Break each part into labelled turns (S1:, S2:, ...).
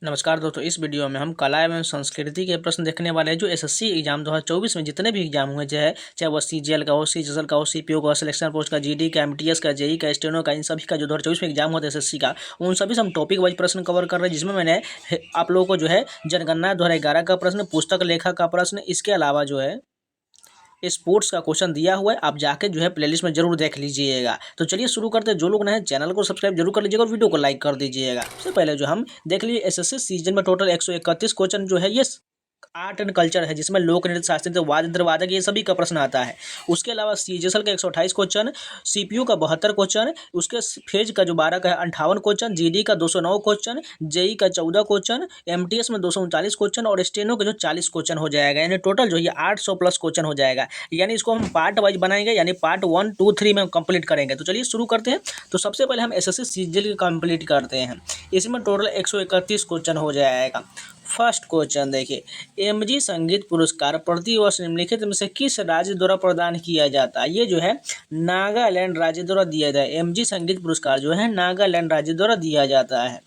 S1: नमस्कार दोस्तों, इस वीडियो में हम कला एवं संस्कृति के प्रश्न देखने वाले हैं जो एसएससी एग्जाम 2024 में जितने भी एग्जाम हुए चाहे वो सीजीएल का हो, सीजीएल का हो, सीपीओ का, सिलेक्शन पोस्ट का, जीडी का, एमटीएस का, जेई का, स्टेनो का, इन सभी का जो 2024 में एग्जाम हुआ था एसएससी का, उन सभी से हम टॉपिक वाइज प्रश्न कवर कर रहे हैं। जिसमें मैंने आप लोगों को जो है जनगणना 2011 का प्रश्न, पुस्तक लेखा का प्रश्न, इसके अलावा जो है स्पोर्ट्स का क्वेश्चन दिया हुआ है। आप जाके जो है प्लेलिस्ट में जरूर देख लीजिएगा। तो चलिए शुरू करते हैं। जो लोग नए चैनल को सब्सक्राइब जरूर कर लीजिएगा और वीडियो को लाइक कर दीजिएगा। सबसे पहले जो हम देख लीजिए एसएससी सीजन में टोटल 131 क्वेश्चन जो है ये आर्ट एंड कल्चर है, जिसमें लोक नृत्य, शास्त्रीय नृत्य, वाद्य यंत्र, वादक, ये सभी का प्रश्न आता है। उसके अलावा सीजीएल का 128 क्वेश्चन, सीपीयू का 72 क्वेश्चन, उसके फेज का जो 12 का है 58 क्वेश्चन, जीडी का 209 क्वेश्चन, जेई का 14 क्वेश्चन, एमटीएस में 239 क्वेश्चन और स्टेनो के जो 40 क्वेश्चन हो जाएगा। यानी टोटल जो ये 800 प्लस क्वेश्चन हो जाएगा। यानी इसको हम पार्ट वाइज बनाएंगे, यानी पार्ट 1, 2, 3 में हम कंप्लीट करेंगे। तो चलिए शुरू करते हैं। तो सबसे पहले हम एसएससी सीजीएल कंप्लीट करते हैं। इसमें टोटल 131 क्वेश्चन हो जाएगा। फर्स्ट क्वेश्चन देखिए, एमजी संगीत पुरस्कार प्रतिवर्ष निम्नलिखित में से किस राज्य द्वारा प्रदान किया जाता है? ये जो है नागालैंड राज्य द्वारा दिया जाए। एमजी संगीत पुरस्कार जो है नागालैंड राज्य द्वारा दिया जाता है।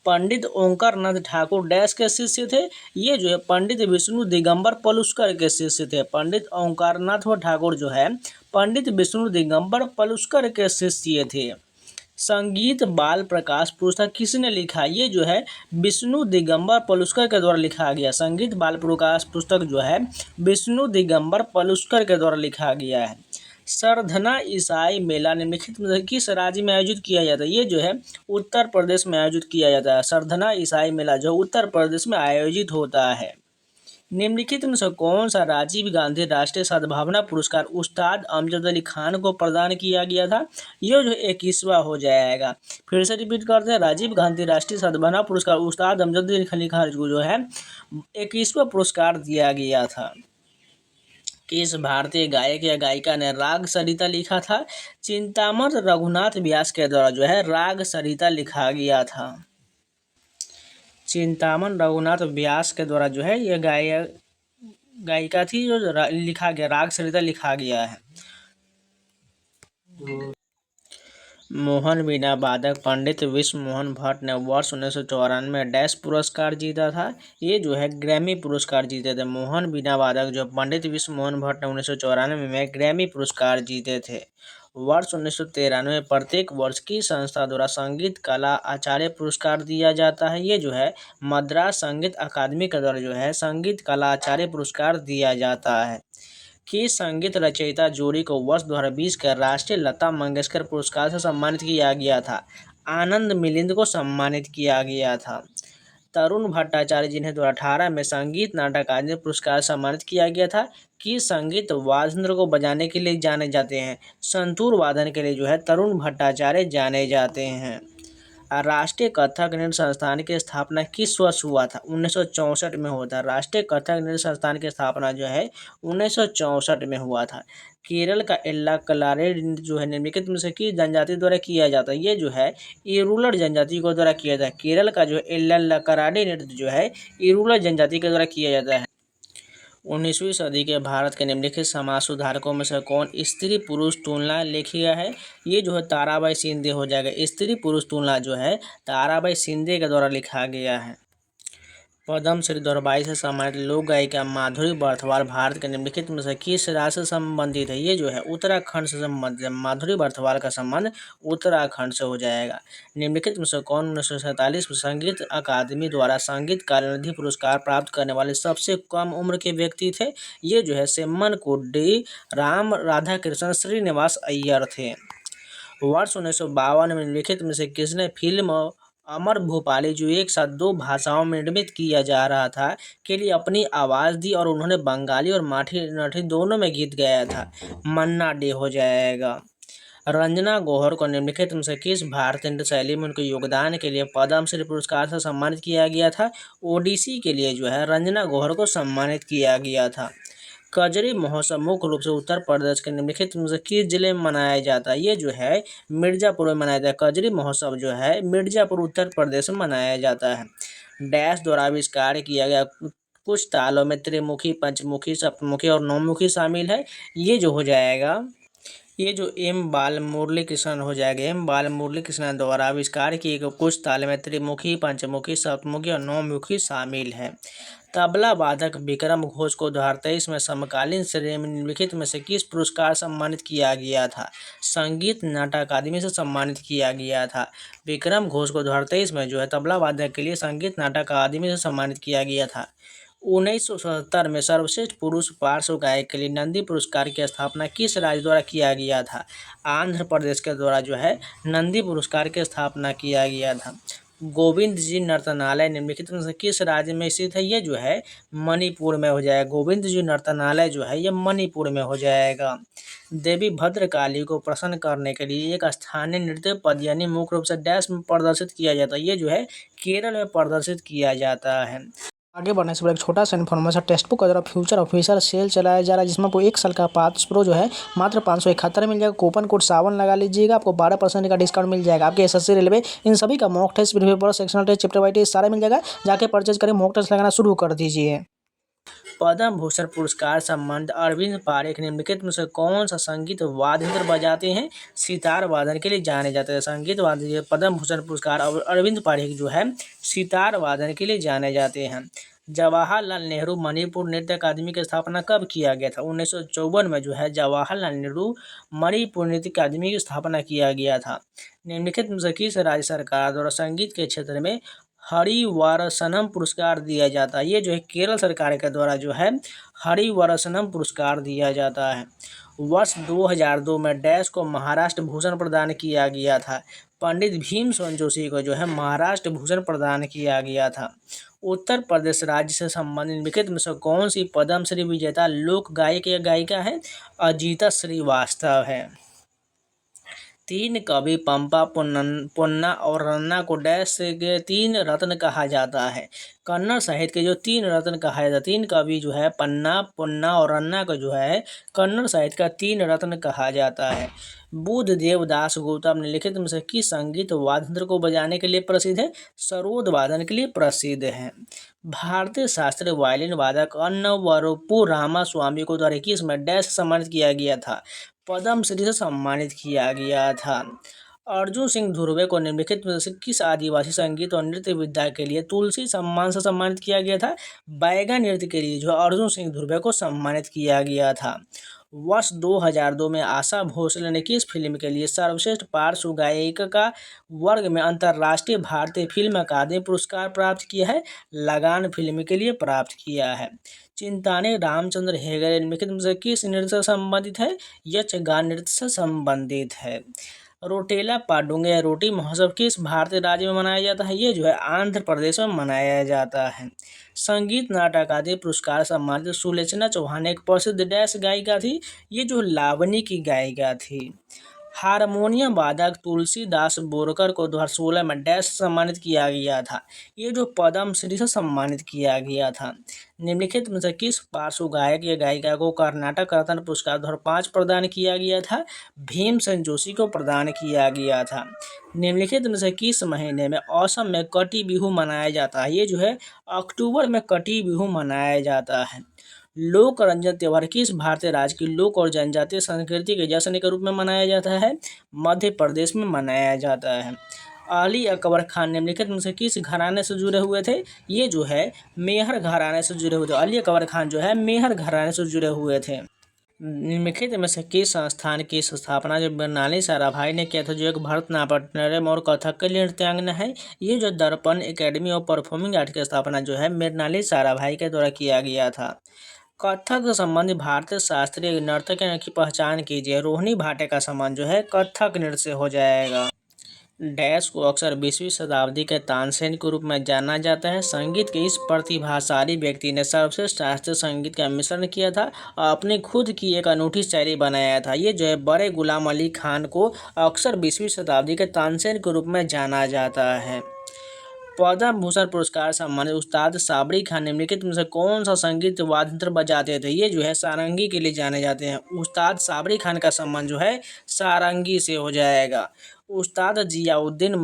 S1: पंडित ओंकार नाथ ठाकुर डैश के शिष्य थे? ये जो है पंडित विष्णु दिगंबर पलुस्कर के शिष्य थे। पंडित ओंकार नाथ ठाकुर जो है पंडित विष्णु दिगंबर पलुस्कर के शिष्य थे। संगीत बाल प्रकाश पुस्तक किसने लिखा? ये जो है विष्णु दिगंबर पलुस्कर के द्वारा लिखा गया। संगीत बाल प्रकाश पुस्तक जो है विष्णु दिगंबर पलुस्कर के द्वारा लिखा गया है। सरधना ईसाई मेला निम्नलिखित में से किस राज्य में आयोजित किया जाता है? ये जो है उत्तर प्रदेश में आयोजित किया जाता है। सरधना ईसाई मेला जो उत्तर प्रदेश में आयोजित होता है। निम्नलिखित में से कौन सा राजीव गांधी राष्ट्रीय सद्भावना पुरस्कार उस्ताद अमजद अली खान को प्रदान किया गया था? ये जो 21वां हो जाएगा। फिर से रिपीट करते हैं, राजीव गांधी राष्ट्रीय सद्भावना पुरस्कार उस्ताद अमजद अली खान को जो है 21वां पुरस्कार दिया गया था। किस भारतीय गायक या गायिका ने राग सरिता लिखा था? चिंतामण रघुनाथ व्यास के द्वारा जो है राग सरिता लिखा गया था। चिंतामण रघुनाथ व्यास के द्वारा जो है ये गायिका थी जो लिखा गया, राग सरिता लिखा गया है। मोहन वीणा वादक पंडित विश्व मोहन भट्ट ने वर्ष 1994 में डैश पुरस्कार जीता था? ये जो है ग्रैमी पुरस्कार जीते थे। मोहन वीणा वादक जो पंडित विश्व मोहन भट्ट ने 1994 में ग्रैमी पुरस्कार जीते थे। वर्ष 1993 में प्रत्येक वर्ष की संस्था द्वारा संगीत कला आचार्य पुरस्कार दिया जाता है। ये जो है मद्रास संगीत अकादमी के द्वारा जो है संगीत कला आचार्य पुरस्कार दिया जाता है। कि संगीत रचयिता जोड़ी को वर्ष 2020 के राष्ट्रीय लता मंगेशकर पुरस्कार से सम्मानित किया गया था? आनंद मिलिंद को सम्मानित किया गया था। तरुण भट्टाचार्य जिन्हें 2018 में संगीत नाटक अकादमी पुरस्कार सम्मानित किया गया था? कि संगीत वाद्य यंत्र को बजाने के लिए जाने जाते हैं? संतूर वादन के लिए जो है तरुण भट्टाचार्य जाने जाते हैं। राष्ट्रीय कथक नृत्य संस्थान की स्थापना किस वर्ष हुआ था? 1964 में हुआ था। राष्ट्रीय कथक नृत्य संस्थान की स्थापना जो है 1964 में हुआ था। केरल का एल्ला कलारे जो है निम्नलिखित में से किस जनजाति द्वारा किया जाता है? ये जो है इरुलर जनजाति को द्वारा किया जाता है। केरल का जो एल्ला कलारे नृत्य जो है इरुलर जनजाति के द्वारा किया जाता है। 19वीं सदी के भारत के निम्नलिखित समाज सुधारकों में से कौन स्त्री पुरुष तुलना लेखिका है? ये जो है ताराबाई शिंदे हो जाएगा। स्त्री पुरुष तुलना जो है ताराबाई शिंदे के द्वारा लिखा गया है। पद्मश्री 2022 से सम्मानित लोक गायिका माधुरी बर्थवाल भारत के निम्नलिखित में से किस राज्य से संबंधित है? ये जो है उत्तराखंड से संबंधित है। माधुरी बर्थवाल का संबंध उत्तराखंड से हो जाएगा। निम्नलिखित में से कौन 1947 में संगीत अकादमी द्वारा संगीत कलानिधि पुरस्कार प्राप्त करने वाले सबसे कम उम्र के व्यक्ति थे? ये जो है सेम्मन कुड्डी राम राधाकृष्ण श्रीनिवास अय्यर थे। वर्ष 1952 में निम्नलिखित में से किसने फिल्म अमर भूपाली जो एक साथ 2 भाषाओं में निर्मित किया जा रहा था के लिए अपनी आवाज़ दी और उन्होंने बंगाली और मराठी दोनों में गीत गाया था? मन्ना डे हो जाएगा। रंजना गौहर को निम्नलिखित में से किस भारतीय नृत्य शैली में उनके योगदान के लिए पद्मश्री पुरस्कार से सम्मानित किया गया था? ओडिसी के लिए जो है रंजना गौहर को सम्मानित किया गया था। कजरी महोत्सव मुख्य रूप से उत्तर प्रदेश के निम्नलिखित में से किस जिले में मनाया जाता है? ये जो है मिर्जापुर में मनाया जाता है। कजरी महोत्सव जो है मिर्जापुर उत्तर प्रदेश में मनाया जाता है। डैश द्वारा आविष्कार किया गया कुछ तालों में त्रिमुखी, पंचमुखी, सप्तमुखी और नौमुखी शामिल है? ये जो हो जाएगा ये जो एम बाल मुरली कृष्णन हो जाएगा, एम बाल मुरली कृष्णन द्वारा आविष्कार किए गए कुछ ताल में त्रिमुखी, पंचमुखी, सप्तमुखी और नौमुखी शामिल है। तबला वादक विक्रम घोष को 2023 में समकालीन श्रेणी में निम्नलिखित में से किस पुरस्कार सम्मानित किया गया था? संगीत नाटक अकादमी से सम्मानित किया गया था। विक्रम घोष को 2023 में जो है तबला वादक के लिए संगीत नाटक अकादमी से सम्मानित किया गया था। 1977 में सर्वश्रेष्ठ पुरुष पार्श्व गायक के लिए नंदी पुरस्कार की स्थापना किस राज्य द्वारा किया गया था? आंध्र प्रदेश के द्वारा जो है नंदी पुरस्कार की स्थापना किया गया था। गोविंद जी नर्तनालय निम्नलिखित में से किस राज्य में स्थित है? ये जो है मणिपुर में हो जाएगा। गोविंद जी नर्तनालय जो है ये मणिपुर में हो जाएगा। देवी भद्रकाली को प्रसन्न करने के लिए एक स्थानीय नृत्य पद यानी मुख्य रूप से डैश में प्रदर्शित किया जाता है। ये जो है केरल में प्रदर्शित किया जाता है। आगे बढ़ने से पहले एक छोटा सा इन्फॉर्मेशन, टेक्स्ट बुक का जरा फ्यूचर ऑफिशियल सेल चलाया जा रहा है जिसमें आपको 1 साल का पास प्रो जो है मात्र 571 मिल जाएगा। कूपन कोड सावन लगा लीजिएगा, आपको 12% का डिस्काउंट मिल जाएगा। आपके एसएससी रेलवे इन सभी का mock test, previous paper, sectional test, chapter wise test सारा मिल जाएगा। जाके परचेज करें, मॉक टेस्ट लगाना शुरू कर दीजिए। पद्म भूषण पुरस्कार संबंध अरविंद पारेख निम्नलिखित में से कौन सा संगीत वाद्य यंत्र बजाते हैं? सितार वादन के लिए जाने जाते हैं। संगीत वाद्य पद्म भूषण पुरस्कार अरविंद पारेख जो है सितार वादन के लिए जाने जाते हैं। जवाहरलाल नेहरू मणिपुर नृत्य अकादमी की स्थापना कब किया गया था? 1954 में जो है जवाहरलाल नेहरू मणिपुर नृत्य अकादमी की स्थापना किया गया था। निम्नलिखित में से किस राज्य सरकार द्वारा संगीत के क्षेत्र में हरिवारसनम पुरस्कार दिया जाता है? ये जो है केरल सरकार के द्वारा जो है हरिवारसनम पुरस्कार दिया जाता है। वर्ष 2002 में डैश को महाराष्ट्र भूषण प्रदान किया गया था। पंडित भीमसेन जोशी को जो है महाराष्ट्र भूषण प्रदान किया गया था। उत्तर प्रदेश राज्य से संबंधित निम्नलिखित में से कौन सी पद्मश्री विजेता लोक गायक या गायिका है? अजीता श्रीवास्तव है। 3 कवि पंपा, पुन्ना और रन्ना को डैश के 3 रत्न कहा जाता है। कन्नड़ साहित्य के जो 3 रत्न कहा जाता है, 3 कवि जो है पन्ना, पुन्ना और रन्ना को जो है कन्नड़ साहित्य का 3 रत्न कहा जाता है। बुद्धदेव दास गौतम निम्नलिखित में से किस संगीत वाद्य यंत्र को बजाने के लिए प्रसिद्ध है? सरोद वादन के लिए प्रसिद्ध है। भारतीय शास्त्रीय वायलिन वादक अन्नवरपु रामास्वामी को द्वारा किस में डैश सम्मानित किया गया था? पद्मश्री से सम्मानित किया गया था। अर्जुन सिंह धुर्वे को निम्नलिखित में से किस आदिवासी संगीत और नृत्य विद्या के लिए तुलसी सम्मान से सम्मानित किया गया था? बैगा नृत्य के लिए जो अर्जुन सिंह धुर्वे को सम्मानित किया गया था। वर्ष 2002 में आशा भोसले ने किस फिल्म के लिए सर्वश्रेष्ठ पार्श्व गायिका का वर्ग में अंतर्राष्ट्रीय भारतीय फिल्म अकादमी पुरस्कार प्राप्त किया है? लगान फिल्म के लिए प्राप्त किया है। चिंतानी रामचंद्र हेगड़े निम्नलिखित में से किस नृत्य से संबंधित है? यक्षगान नृत्य से संबंधित है। रोटेला पाडुंगे या रोटी महोत्सव किस भारतीय राज्य में मनाया जाता है? ये जो है आंध्र प्रदेश में मनाया जाता है। संगीत नाटक अकादमी पुरस्कार सम्मानित सुलोचना चौहान एक प्रसिद्ध डैश गायिका थी। ये जो लावनी की गायिका थी। हारमोनियम वादक तुलसीदास बोरकर को 2016 में डैश सम्मानित किया गया था। ये जो पद्मश्री से सम्मानित किया गया था। निम्नलिखित में से किस पार्श्व गायक या गायिका को कर्नाटक रत्न पुरस्कार 2005 प्रदान किया गया था? भीमसेन जोशी को प्रदान किया गया था। निम्नलिखित में से किस महीने में असम में कटी बिहू मनाया जाता है? ये जो है अक्टूबर में कटी बिहू मनाया जाता है। लोक रंजन त्यौहार किस भारतीय राज्य की लोक और जनजातीय संस्कृति के जश्न के रूप में मनाया जाता है? मध्य प्रदेश में मनाया जाता है। अली अकबर खान निम्नलिखित में से किस घराने से जुड़े हुए थे? ये जो है मेहर घराने से जुड़े हुए थे। अली अकबर खान जो है मेहर घराने से जुड़े हुए थे। निम्नलिखित में से किस संस्थान की स्थापना जो मृणाली साराभाई ने किया था, जो एक भरतनाट्यम और कथक के लिए नृत्यांगना है? ये जो दर्पण एकेडमी ऑफ परफॉर्मिंग आर्ट की स्थापना जो है मृणाली साराभाई के द्वारा किया गया था। कथक संबंधी भारतीय शास्त्रीय नर्तक की पहचान कीजिए। रोहिणी भाटे का संबंध जो है कथक नृत्य से हो जाएगा। डैश को अक्सर 20वीं शताब्दी के तानसेन के रूप में जाना जाता है। संगीत के इस प्रतिभाशाली व्यक्ति ने सर्वश्रेष्ठ शास्त्रीय संगीत का मिश्रण किया था और अपनी खुद की एक अनूठी शैली बनाया था। ये जो है बड़े गुलाम अली खान को अक्सर 20वीं शताब्दी के तानसेन के रूप में जाना जाता है। पद्म भूषण पुरस्कार सम्मानित उस्ताद साबरी खान निम्नलिखित में से कौन सा संगीत वाद्य यंत्र बजाते थे? ये जो है सारंगी के लिए जाने जाते हैं। उस्ताद साबरी खान का सम्मान जो है सारंगी से हो जाएगा। उस्ताद जियाउद्दीन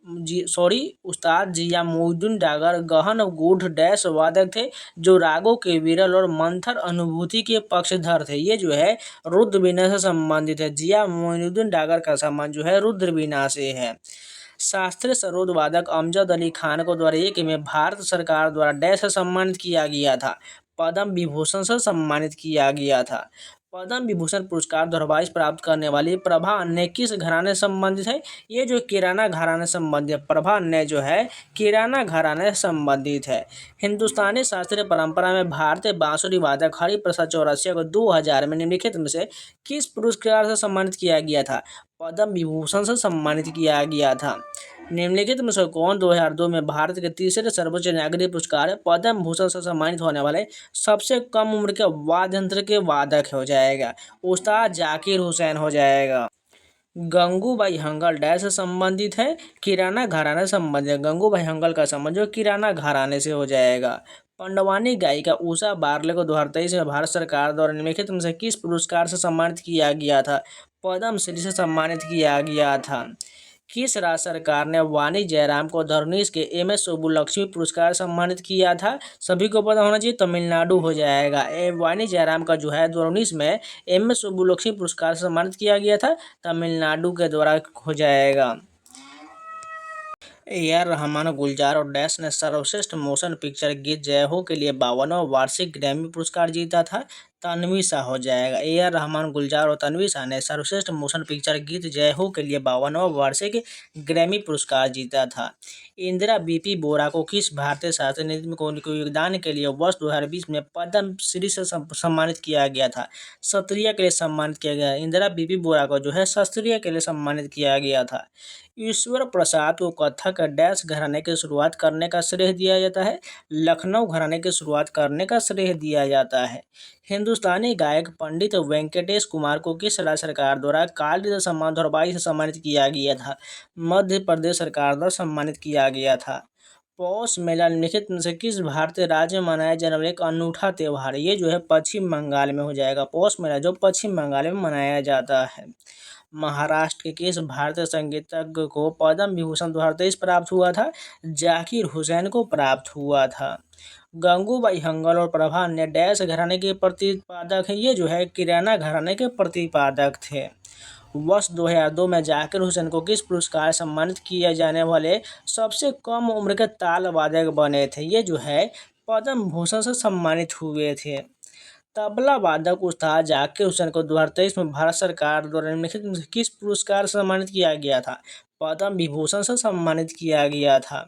S1: उस्ताद जिया मोहिउद्दीन डागर गहन गूढ़ डैश वादक थे, जो रागों के विरल और मंथर अनुभूति के पक्षधर थे। ये जो है रुद्र वीणा से संबंधित है। जिया मोहिउद्दीन डागर का संबंध जो है रुद्र वीणा से है। शास्त्रीय सरोद वादक अमजद अली खान को 2001 में भारत सरकार द्वारा डैश से सम्मानित किया गया था। पद्म विभूषण से सम्मानित किया गया था। पद्म विभूषण पुरस्कार 2022 प्राप्त करने वाली प्रभा अन्य किस घराने से संबंधित है? ये जो किराना घराने से संबंधित है। प्रभा अन्य जो है किराना घराने से संबंधित है। हिंदुस्तानी शास्त्रीय परंपरा में भारतीय बांसुरी वादक हरिप्रसाद चौरसिया को 2000 में निम्नलिखित में से किस पुरस्कार से सम्मानित किया गया था? पद्म विभूषण से सम्मानित किया गया था। निम्नलिखित में से कौन 2002 में भारत के तीसरे सर्वोच्च नागरिक पुरस्कार पद्म भूषण से सम्मानित होने वाले सबसे कम उम्र के वाद्य यंत्र के वादक हो जाएगा? उस्ताद जाकिर हुसैन हो जाएगा। गंगूबाई हंगल डैश से संबंधित है, किराना घराने से संबंधित है। गंगूबाई हंगल का संबंध जो किराना घराने से हो जाएगा। पंडवानी गायिका उषा बारले को 2023 में भारत सरकार द्वारा निम्नलिखित में से किस पुरस्कार से सम्मानित किया गया था? पद्म श्री से सम्मानित किया गया था। किस राज्य सरकार ने वाणी जयराम को धनुष के एम.एस. सुब्बुलक्ष्मी पुरस्कार सम्मानित किया था? सभी को पता होना चाहिए, तमिलनाडु हो जाएगा। वाणी जयराम का जो है धनुष में एम.एस. सुब्बुलक्ष्मी पुरस्कार सम्मानित किया गया था, तमिलनाडु के द्वारा हो जाएगा। ए.आर. रहमान गुलजार और डैश ने सर्वश्रेष्ठ मोशन पिक्चर गीत जय हो के लिए 52वां वार्षिक ग्रैमी पुरस्कार जीता था? तन्वी शाह हो जाएगा। ए.आर. रहमान गुलजार और तन्वी शाह ने सर्वश्रेष्ठ मोशन पिक्चर गीत जय हो के लिए 52वां वार्षिक ग्रैमी पुरस्कार जीता था। इंदिरा बी.पी. बोरा को किस भारतीय शास्त्रीय नृत्य को उनके योगदान के लिए वर्ष 2020 में पद्म श्री से सम्मानित किया गया था? शास्त्रीय के लिए सम्मानित किया गया। इंदिरा बी.पी. बोरा को जो है शास्त्रीय के लिए सम्मानित किया गया था। ईश्वर प्रसाद को कथक डैश घराने की शुरुआत करने का श्रेय दिया जाता है? लखनऊ घराने की शुरुआत करने का श्रेय दिया जाता है। हिंदुस्तानी गायक पंडित वेंकटेश कुमार को किस राज्य सरकार द्वारा काली सम्मान 2022 से सम्मानित किया गया था? मध्य प्रदेश सरकार द्वारा सम्मानित किया गया था। पौष मेला निम्नलिखित में से किस भारतीय राज्य में मनाया जाने वाला एक अनूठा त्यौहार? ये जो है पश्चिम बंगाल में हो जाएगा। पौष मेला जो पश्चिम बंगाल में मनाया जाता है। महाराष्ट्र के किस भारतीय संगीतज्ञ को पद्म विभूषण 2023 प्राप्त हुआ था? जाकिर हुसैन को प्राप्त हुआ था। गंगूबाई हंगल और प्रभा अन्य डैश घराने के प्रतिपादक हैं? ये जो है किराना घराने के प्रतिपादक थे। वर्ष 2002 में जाकिर हुसैन को किस पुरस्कार सम्मानित किए जाने वाले सबसे कम उम्र के ताल वादक बने थे? ये जो है पद्म भूषण से सम्मानित हुए थे। तबला वादक उस्ताद जाकिर हुसैन को 2023 में भारत सरकार द्वारा निम्नलिखित में से किस पुरस्कार से सम्मानित किया गया था? पद्म विभूषण से सम्मानित किया गया था।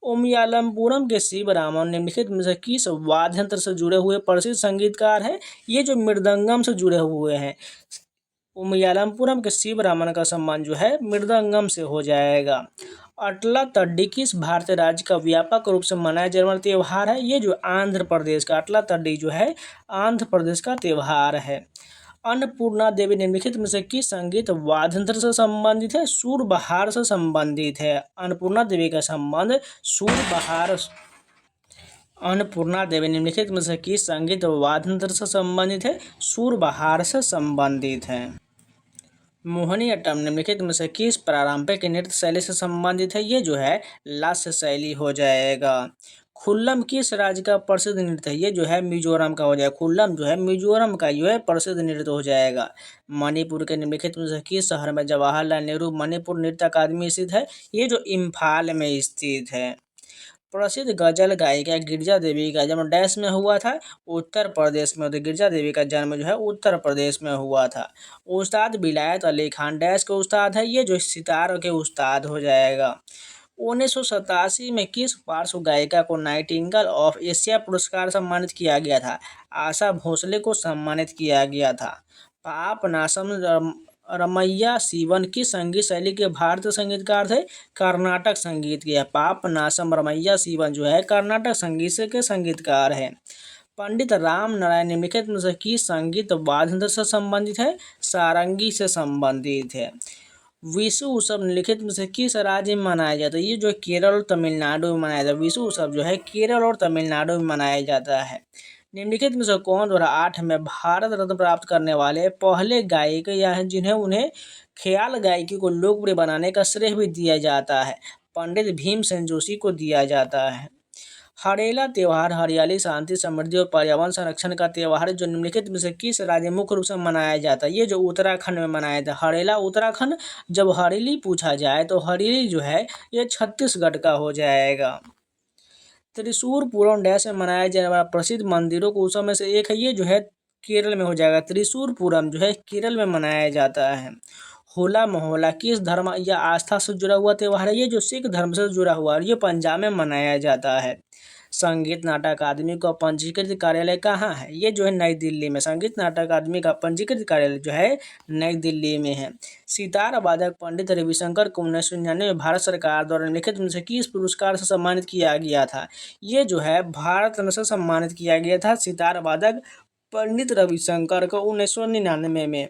S1: उमियालमपुरम के शिवरामन निम्नलिखित में से किस वाद्य यंत्र से जुड़े हुए प्रसिद्ध संगीतकार हैं? ये जो मृदंगम से जुड़े हुए हैं। उमियालमपुरम के शिवरामन का सम्मान जो है मृदंगम से हो जाएगा। अटला तड्डी किस भारतीय राज्य का व्यापक रूप से मनाया जाने वाला त्यौहार है? ये जो आंध्र प्रदेश का अटला तड्डी जो है आंध्र प्रदेश का त्यौहार है। अन्नपूर्णा देवी निम्नलिखित में से किस संगीत वाद्य यंत्र से संबंधित है? सूरबहार से संबंधित है। अन्नपूर्णा देवी का संबंध सूरबहार। अन्नपूर्णा देवी निम्नलिखित में से किस संगीत वाद्य यंत्र से संबंधित है? सूरबहार से संबंधित है। मोहिनीअट्टम निम्नलिखित में से किस पारंपरिक नृत्य शैली से संबंधित है? ये जो है लास्य शैली हो जाएगा। खुल्लम किस राज्य का प्रसिद्ध नृत्य है? ये जो है मिजोरम का हो जाएगा। खुल्लम जो है मिजोरम का जो है प्रसिद्ध नृत्य हो जाएगा। मणिपुर के निम्नलिखित में से किस शहर में जवाहरलाल नेहरू मणिपुर नृत्य अकादमी स्थित है? ये जो इम्फाल में स्थित है। प्रसिद्ध गजल गायिका गिरिजा देवी का जन्म डैश में हुआ था? उत्तर प्रदेश में। तो गिरिजा देवी का जन्म जो है उत्तर प्रदेश में हुआ था। उस्ताद विलायत अली खान डैश के उस्ताद है? ये जो सितार के उस्ताद हो जाएगा। 1987 में किस पार्श्व गायिका को नाइटिंगेल ऑफ एशिया पुरस्कार सम्मानित किया गया था? आशा भोसले को सम्मानित किया गया था। पापनासम रमैया शिवन किस संगीत शैली के भारतीय संगीतकार थे? कर्नाटक संगीत के। पापनासम रमैया शिवन जो है कर्नाटक संगीत के संगीतकार हैं। पंडित राम नारायण निम्नलिखित में से किस संगीत वाद्य यंत्र से संबंधित है? सारंगी से संबंधित है। विशु उत्सव निम्नलिखित में से किस राज्य में मनाया जाता है? ये जो केरल और तमिलनाडु में मनाया जाता है। विशु उत्सव जो है केरल और तमिलनाडु में मनाया जाता है। निम्नलिखित में से कौन 2008 में भारत रत्न प्राप्त करने वाले पहले गायक या हैं जिन्हें उन्हें ख्याल गायकी को लोकप्रिय बनाने का श्रेय भी दिया जाता है? पंडित भीमसेन जोशी को दिया जाता है। हरेला त्योहार हरियाली, शांति, समृद्धि और पर्यावरण संरक्षण का त्योहार है जो निम्नलिखित में से किस राज्य में मुख्य रूप से मनाया जाता है। ये जो उत्तराखंड में मनाया जाता है हरेला उत्तराखंड। जब हरेली पूछा जाए तो हरेली जो है ये छत्तीसगढ़ का हो जाएगा। त्रिशूर पूरम डैश में मनाया जाने वाला प्रसिद्ध मंदिरों को उत्सव में से एक है, ये जो है केरल में हो जाएगा। त्रिशूर पूरम जो है केरल में मनाया जाता है। होला मोहल्ला किस धर्म या आस्था से जुड़ा हुआ त्योहार है, ये जो सिख धर्म से जुड़ा हुआ है, ये पंजाब में मनाया जाता है। संगीत नाटक अकादमी का पंजीकृत कार्यालय कहाँ है, ये जो है नई दिल्ली में। संगीत नाटक अकादमी का पंजीकृत कार्यालय जो है नई दिल्ली में है। सितार वादक पंडित रविशंकर को 1999 में भारत सरकार द्वारा निम्नलिखित में से किस पुरस्कार से सम्मानित किया गया था, ये जो है भारत रत्न से सम्मानित किया गया था सितार वादक पंडित रविशंकर को 1999 में।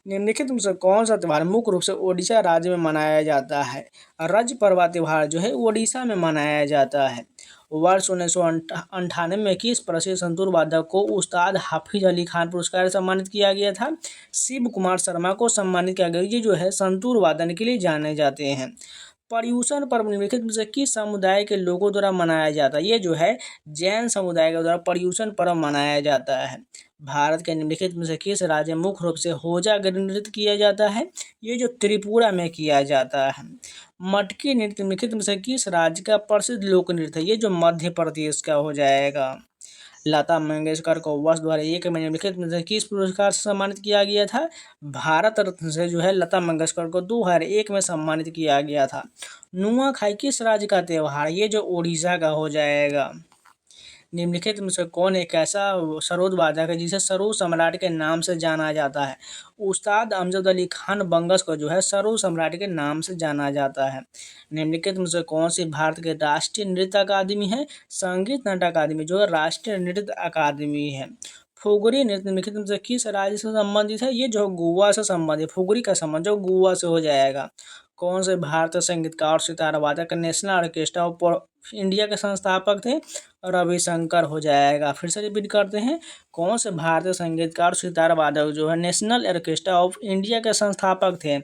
S1: निम्नलिखित में से कौन सा त्यौहार मुख्य रूप से ओडिशा राज्य में मनाया जाता है। रज पर्वा त्यौहार जो है ओडिशा में मनाया जाता है। वर्ष 1998 में किस प्रसिद्ध संतूर वादक को उस्ताद हाफिज अली खान पुरस्कार से सम्मानित किया गया था। शिव कुमार शर्मा को सम्मानित किया गया। ये जो है संतूर वादन के लिए जाने जाते हैं। पर्युषण पर्व निम्नलिखित में से किस समुदाय के लोगों द्वारा मनाया जाता है, ये जो है जैन समुदाय के द्वारा पर्युषण पर्व मनाया जाता है। भारत के निम्नलिखित में से किस राज्य में मुख्य रूप से होजागिरी नृत्य किया जाता है, ये जो त्रिपुरा में किया जाता है। मटकी नृत्य निम्नलिखित में से किस राज्य का प्रसिद्ध लोक नृत्य है, ये जो मध्य प्रदेश का हो जाएगा। लता मंगेशकर को वर्ष 2001 में निम्नलिखित में से किस पुरस्कार से सम्मानित किया गया था। भारत रत्न से जो है लता मंगेशकर को 2001 में सम्मानित किया गया था। नुआखाई किस राज्य का त्यौहार, ये जो उड़ीसा का हो जाएगा। निम्नलिखित में से कौन एक ऐसा सरोद वादक है जिसे सरोद सम्राट के नाम से जाना जाता है। उस्ताद अमजद अली खान बंगस को जो है सरोद सम्राट के नाम से जाना जाता है। निम्नलिखित में से कौन सी भारत के राष्ट्रीय नृत्य अकादमी है। संगीत नाटक अकादमी जो है राष्ट्रीय नृत्य अकादमी है। फुगड़ी नृत्य निम्नलिखित में से किस राज्य से संबंधित है, ये जो गोवा से संबंधित फुगड़ी का संबंध जो गोवा से हो जाएगा। कौन से भारतीय संगीतकार और सितार वादक नेशनल ऑर्केस्ट्रा ऑफ इंडिया के संस्थापक थे। रविशंकर हो जाएगा। फिर से रिपीट करते हैं, कौन से भारतीय संगीतकार सितार वादक जो है नेशनल ऑर्केस्ट्रा ऑफ इंडिया के संस्थापक थे।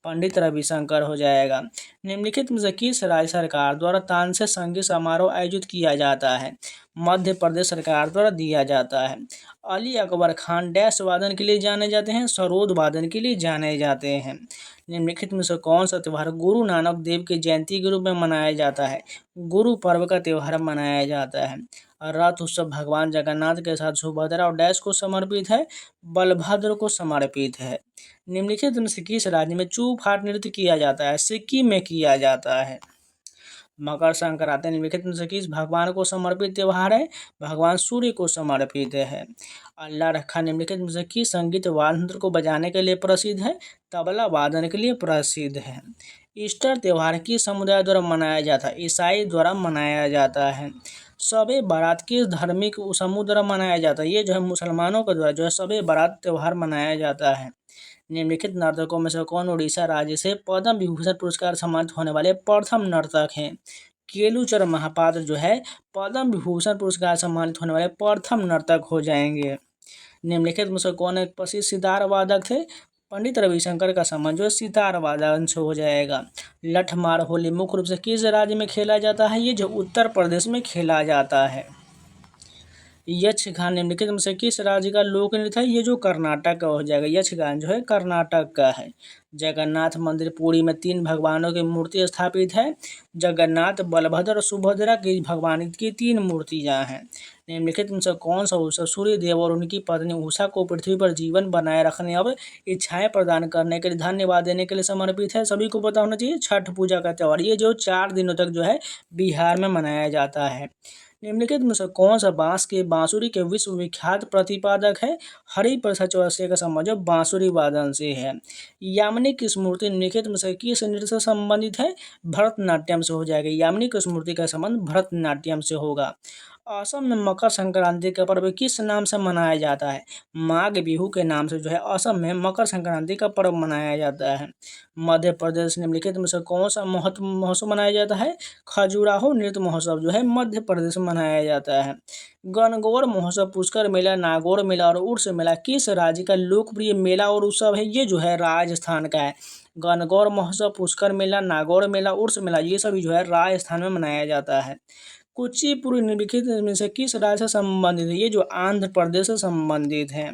S1: पंडित रविशंकर हो जाएगा। निम्नलिखित में से किस राज्य सरकार द्वारा तानसेन संगीत समारोह आयोजित किया जाता है। मध्य प्रदेश सरकार द्वारा दिया जाता है। अली अकबर खान डैश वादन के लिए जाने जाते हैं, सरोद वादन के लिए जाने जाते हैं। निम्नलिखित में से कौन सा त्यौहार गुरु नानक देव की जयंती के रूप में मनाया जाता है। गुरु पर्व का त्यौहार मनाया जाता है। रथ उत्सव भगवान जगन्नाथ के साथ सुभद्रा और डैश को समर्पित है, बलभद्र को समर्पित है। निम्नलिखित में से किस राज्य में चू फाट नृत्य किया जाता है, सिक्किम में किया जाता है। मकर संक्रांति निम्नलिखित में से किस भगवान को समर्पित त्यौहार है, भगवान सूर्य को समर्पित है। अल्लाह रखा निम्नलिखित में से किस संगीत वाद्य को बजाने के लिए प्रसिद्ध है, तबला वादन के लिए प्रसिद्ध है। ईस्टर त्यौहार किस समुदाय द्वारा मनाया जाता है, ईसाई द्वारा मनाया जाता है। शबे बारात किस धार्मिक समूह द्वारा मनाया जाता है, ये जो है मुसलमानों के द्वारा जो है शबे बारात त्यौहार मनाया जाता है। निम्नलिखित नर्तकों में से कौन उड़ीसा राज्य से पद्म विभूषण पुरस्कार सम्मानित होने वाले प्रथम नर्तक हैं। केलुचर महापात्र जो है पद्म विभूषण पुरस्कार सम्मानित होने वाले प्रथम नर्तक हो जाएंगे। निम्नलिखित में से कौन एक प्रसिद्ध सितार वादक थे। पंडित रविशंकर का संबंध जो है सितार वादन से हो जाएगा। लठमार होली मुख्य रूप से किस राज्य में खेला जाता है, ये जो उत्तर प्रदेश में खेला जाता है। यक्षगान निम्नलिखित में से किस राज्य का लोक नृत्य है, ये जो कर्नाटक का हो जाएगा। यक्षगान जो है कर्नाटक का है। जगन्नाथ मंदिर पुरी में 3 भगवानों की मूर्ति स्थापित है। जगन्नाथ, बलभद्र और सुभद्रा की भगवान की 3 मूर्तियां हैं। निम्नलिखित में से कौन सा उत्सव सूर्य देव और उनकी पत्नी उषा को पृथ्वी पर जीवन बनाए रखने और इच्छाएं प्रदान करने के लिए धन्यवाद देने के लिए समर्पित है। सभी को पता होना चाहिए छठ पूजा का त्यौहार, ये जो 4 दिनों तक जो है बिहार में मनाया जाता है। निम्नलिखित में से कौन सा बांसुरी के विश्वविख्यात प्रतिपादक है। हरिप्रसाद चौरसिया का संबंध जो बांसुरी वादन से है। यामिनी की स्मृति निम्नलिखित में से किस नृत्य से संबंधित है, भरतनाट्यम से हो जाएगा। यामिनी की स्मृति का संबंध भरतनाट्यम से होगा। असम में मकर संक्रांति का पर्व किस नाम से मनाया जाता है, माघ बिहू के नाम से जो है असम में मकर संक्रांति का पर्व मनाया जाता है। मध्य प्रदेश निम्नलिखित में से कौन सा महोत्सव मनाया जाता है, खजुराहो नृत्य महोत्सव जो है मध्य प्रदेश में मनाया जाता है। गणगौर महोत्सव, पुष्कर मेला, नागौर मेला और उर्स मेला किस राज्य का लोकप्रिय मेला और उत्सव है? ये जो है राजस्थान का है। गणगौर महोत्सव, पुष्कर मेला, नागौर मेला, उर्स मेला ये सभी जो है राजस्थान में मनाया जाता है। कुचिपुड़ी निम्नलिखित में से किस राज्य से संबंधित है? ये जो आंध्र प्रदेश से संबंधित है।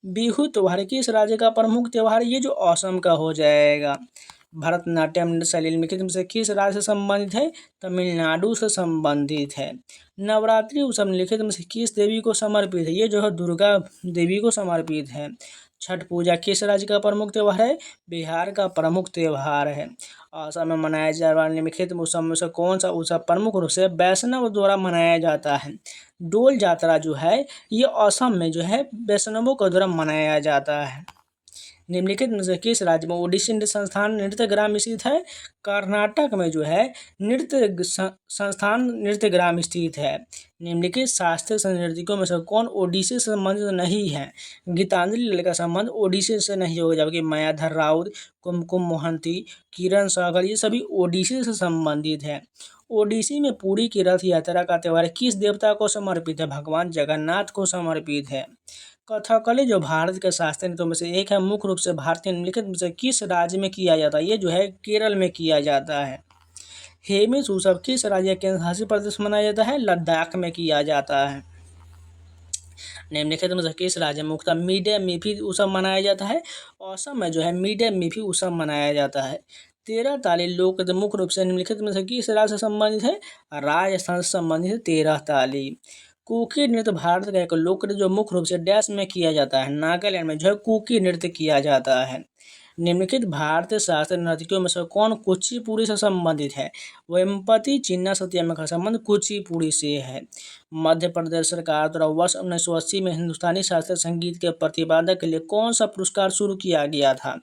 S1: बिहू त्योहार किस राज्य का प्रमुख त्योहार? ये जो असम का हो जाएगा। भरतनाट्यम नृत्य शैली निम्नलिखित में से किस राज्य से संबंधित है? तमिलनाडु से संबंधित है। नवरात्रि उत्सव निम्नलिखित में से किस देवी को समर्पित है? ये जो है दुर्गा देवी को समर्पित है। छठ पूजा किस राज्य का प्रमुख त्यौहार है? बिहार का प्रमुख त्यौहार है। असम में मनाया जाने वाले निम्नलिखित उत्सव में से कौन सा उत्सव प्रमुख रूप से वैष्णव द्वारा मनाया जाता है? डोल यात्रा जो है ये असम में जो है वैष्णवों के द्वारा मनाया जाता है। निम्नलिखित में से किस राज्य में ओडिसी नृत्य संस्थान नृत्य ग्राम स्थित है? कर्नाटक में जो है नृत्य संस्थान नृत्य ग्राम स्थित है। निम्नलिखित शास्त्रीय नृत्यकों में से कौन ओडिसी से संबंधित नहीं है? गीतांजलि ललित का संबंध ओडिसी से नहीं होगा, जबकि मायाधर राउत, कुमकुम मोहंती, किरण सहगल ये सभी ओडिसी से संबंधित है। ओडिसी में पुरी की रथ यात्रा का त्यौहार किस देवता को समर्पित है? भगवान जगन्नाथ को समर्पित है। कथकली जो भारत के शास्त्रीय नृत्यों में से एक है, मुख्य रूप से भारतीय निम्नलिखित में से किस राज्य में किया जाता है? ये जो है केरल में किया जाता है। हेमिस उत्सव किस राज्य केंद्र शासित प्रदेश में मनाया जाता है? लद्दाख में किया जाता है। निम्नलिखित में से किस राज्य में मुख्यतः मिड डे मील उत्सव मनाया जाता है? असम में जो है मिड डे मील उत्सव मनाया जाता है। 13 ताली लोक मुख्य रूप से निम्नलिखित में से किस राज्य से संबंधित है? राजस्थान से संबंधित है 13 ताली। कुकी नृत्य भारत का एक लोक नृत्य जो मुख्य रूप से डैश में किया जाता है। नागालैंड में जो है कुकी नृत्य किया जाता है। निम्नलिखित भारतीय शास्त्रीय नर्तकियों में से कौन कुचिपुड़ी से संबंधित है? वेम्पति चिन्ना सत्याग्रह का संबंध कुचिपुड़ी से है। मध्य प्रदेश सरकार द्वारा वर्ष 1980 में हिंदुस्तानी शास्त्रीय संगीत के प्रतिपादक के लिए कौन सा पुरस्कार शुरू किया गया था?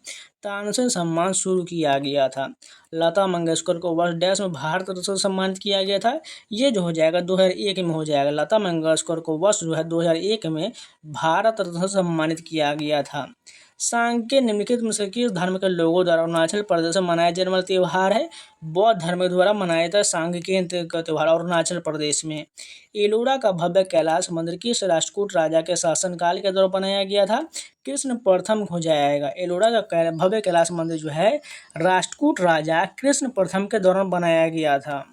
S1: तानसेन सम्मान शुरू किया गया था। लता मंगेशकर को वर्ष डैश में भारत रत्न से सम्मानित किया गया था? ये जो हो जाएगा 2001 में हो जाएगा। लता मंगेशकर को वर्ष जो है 2001 में भारत रत्न से सम्मानित किया गया था। सांके निम्नलिखित में से किस धर्म के लोगों द्वारा अरुणाचल प्रदेश में मनाया जाने वाला त्यौहार है? बौद्ध धर्म द्वारा मनाया जाता है सांके का त्यौहार अरुणाचल प्रदेश में। एलोरा का भव्य कैलाश मंदिर किस राष्ट्रकूट राजा के शासनकाल के दौरान बनाया गया था? कृष्ण प्रथम हो जाएगा। एलोरा का भव्य कैलाश मंदिर जो है राष्ट्रकूट राजा कृष्ण प्रथम के दौरान बनाया गया था।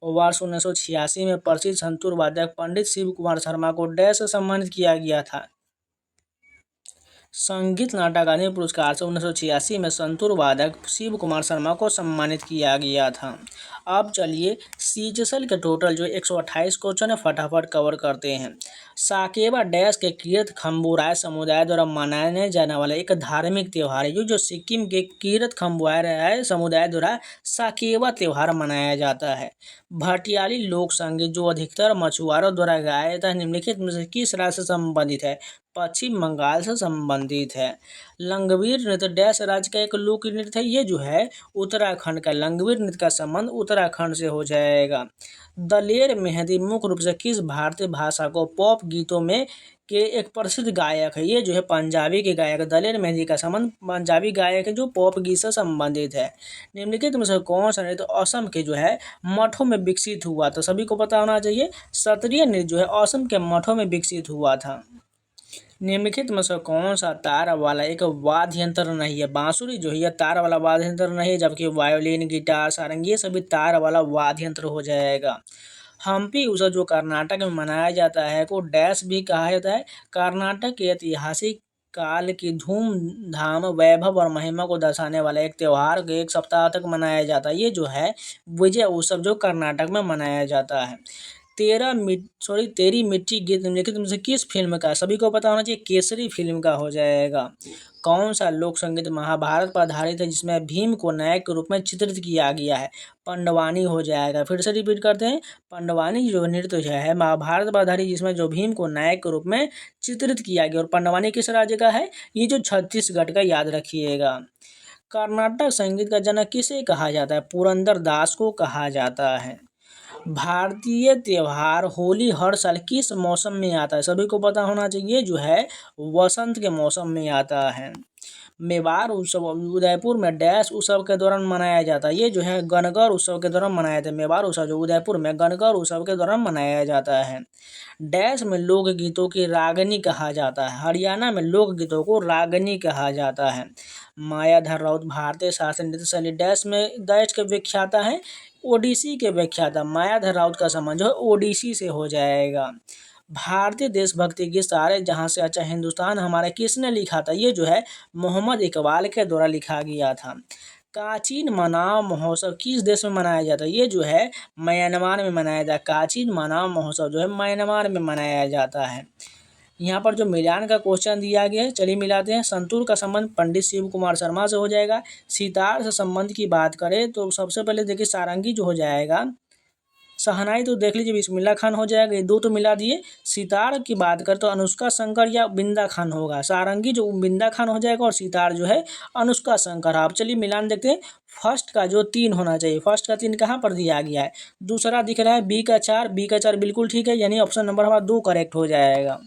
S1: वर्ष 1986 में प्रसिद्ध संतूर वादक पंडित शिव कुमार शर्मा को डैश से सम्मानित किया गया था? संगीत नाटक अकादमी पुरस्कार से 1986 में संतूर वादक शिव कुमार शर्मा को सम्मानित किया गया था। अब चलिए सीजसल के टोटल जो 128 क्वेश्चन है फटाफट कवर करते हैं। साकेवा डैश के किरत खम्बुराय समुदाय द्वारा मनाने जाने वाला एक धार्मिक त्यौहार है। जो सिक्किम के किरत खम्बुराय समुदाय द्वारा साकेवा त्यौहार मनाया जाता है। भटियाली लोक संगीत जो अधिकतर मछुआरों द्वारा गाया जाता है निम्नलिखित में से किस राज्य से संबंधित है? पश्चिम बंगाल से संबंधित है। लंगवीर नृत्य डैश राज्य का एक लोक नृत्य है। ये जो है उत्तराखंड का लंगवीर नृत्य का संबंध उत्तराखंड से हो जाएगा। दलेर मेहंदी मुख्य रूप से किस भारतीय भाषा को पॉप गीतों में के एक प्रसिद्ध गायक है? ये जो है पंजाबी के गायक दलेर मेहंदी का संबंध पंजाबी गायक है जो पॉप गीत से संबंधित है। निम्नलिखित में से कौन सा नृत्य असम के जो है मठों में विकसित हुआ? तो सभी को पता होना चाहिए सत्रिय नृत्य जो है असम के मठों में विकसित हुआ था। निम्नलिखित में से कौन सा तार वाला एक वाद्य यंत्र नहीं है? बांसुरी जो है यह तार वाला वाद्य यंत्र नहीं है, जबकि वायोलिन, गिटार, सारंगी ये सभी तार वाला वाद्य यंत्र हो जाएगा। हम्पी उत्सव जो कर्नाटक में मनाया जाता है को डैश भी कहा जाता है। कर्नाटक के ऐतिहासिक काल की धूमधाम वैभव और महिमा को दर्शाने वाला एक त्यौहार को एक सप्ताह तक मनाया जाता है। ये जो है विजय उत्सव जो कर्नाटक में मनाया जाता है। तेरी मिट्टी गीत निम्नलिखित में से किस फिल्म का? सभी को पता होना चाहिए केसरी फिल्म का हो जाएगा। कौन सा लोक संगीत महाभारत पर आधारित है जिसमें भीम को नायक के रूप में चित्रित किया गया है? पंडवानी हो जाएगा। फिर से रिपीट करते हैं, पंडवानी जो नृत्य है महाभारत पर आधारित जिसमें जो भीम को नायक के रूप में चित्रित किया गया। और पंडवानी किस राज्य का है? ये जो छत्तीसगढ़ का, याद रखिएगा। कर्नाटक संगीत का जनक किसे कहा जाता है? पुरंदर दास को कहा जाता है। भारतीय त्यौहार होली हर साल किस मौसम में आता है? सभी को पता होना चाहिए जो है वसंत के मौसम में आता है। मेवाड़ उत्सव उदयपुर में डैश उत्सव के दौरान मनाया जाता है। ये जो है गणगौर उत्सव के दौरान मनाया जाता है। मेवाड़ उत्सव जो उदयपुर में गणगौर उत्सव के दौरान मनाया जाता है। डैश में लोकगीतों की रागनी कहा जाता है। हरियाणा में लोकगीतों को रागनी कहा जाता है। मायाधर राउत भारतीय शास्त्रीय नृत्य शैली डैश में डैश के व्याख्याता है, ओडिसी के व्याख्याता। मायाधर राउत का संबंध जो है ओडिसी से हो जाएगा। भारतीय देशभक्ति गीत सारे जहां से अच्छा हिंदुस्तान हमारा किसने लिखा था? ये जो है मोहम्मद इकबाल के द्वारा लिखा गया था। काचिन मनाव महोत्सव किस देश में मनाया जाता है? ये जो है म्यांमार में मनाया जाता है। काचिन मनाव महोत्सव जो है म्यांमार में मनाया जाता है। यहाँ पर जो मिलान का क्वेश्चन दिया गया है, चलिए मिलाते हैं। संतूर का संबंध पंडित शिव कुमार शर्मा से हो जाएगा। सितार से संबंध की बात करें तो सबसे पहले देखिए सारंगी जो हो जाएगा। शहनाई तो देख लीजिए बिस्मिल्लाह खान हो जाएगा, ये दो तो मिला दिए। सितार की बात करें तो अनुष्का शंकर या बिंदा खान होगा। सारंगी जो बिंदा खान हो जाएगा और सितार जो है अनुष्का शंकर। आप चलिए मिलान देखते हैं। फर्स्ट का जो 3 होना चाहिए, फर्स्ट का 3 कहाँ पर दिया गया है? दूसरा दिख रहा है बी का 4, बी का 4 बिल्कुल ठीक है, यानी ऑप्शन नंबर हमारा 2 करेक्ट हो जाएगा।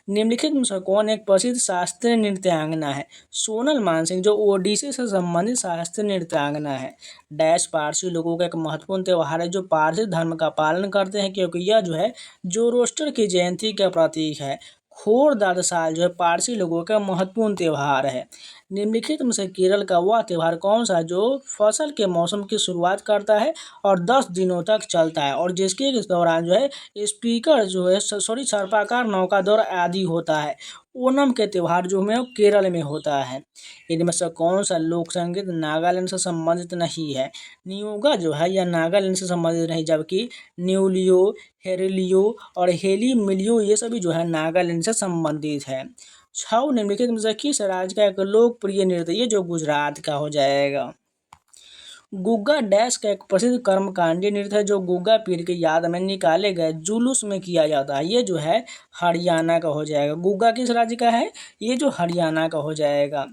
S1: निम्नलिखित में से कौन एक प्रसिद्ध शास्त्रीय नृत्यांगना है? सोनल मानसिंह जो ओडिसी से संबंधित शास्त्रीय नृत्यांगना है। डैश पारसी लोगों का एक महत्वपूर्ण त्यौहार है जो पारसी धर्म का पालन करते हैं, क्योंकि यह जो है जोरोस्टर की जयंती का प्रतीक है। खोरदाद साल जो है पारसी लोगों का महत्वपूर्ण त्यौहार है। निम्नलिखित में से केरल का वह त्यौहार कौन सा है जो फसल के मौसम की शुरुआत करता है और 10 दिनों तक चलता है, और जिसके इस दौरान जो है स्पीकर जो है सर्पाकार नौका दौड़ आदि होता है। ओणम के त्यौहार जो है वो केरल में होता है। इनमें से कौन सा लोक संगीत नागालैंड से संबंधित नहीं है? नियोगा जो है यह नागालैंड से संबंधित नहीं, जबकि न्यूलियो, हेरिलियो और हेली मिलियो ये सभी जो है नागालैंड से संबंधित है। छाऊ निम्नलिखित में से किस राज्य का एक लोकप्रिय नृत्य? ये जो गुजरात का हो जाएगा। गुग्गा डैश का एक प्रसिद्ध कर्मकांडी नृत्य है जो गुग्गा पीर की याद में निकाले गए जुलूस में किया जाता है। ये जो है हरियाणा का हो जाएगा। गुग्गा किस राज्य का है? ये जो हरियाणा का हो जाएगा।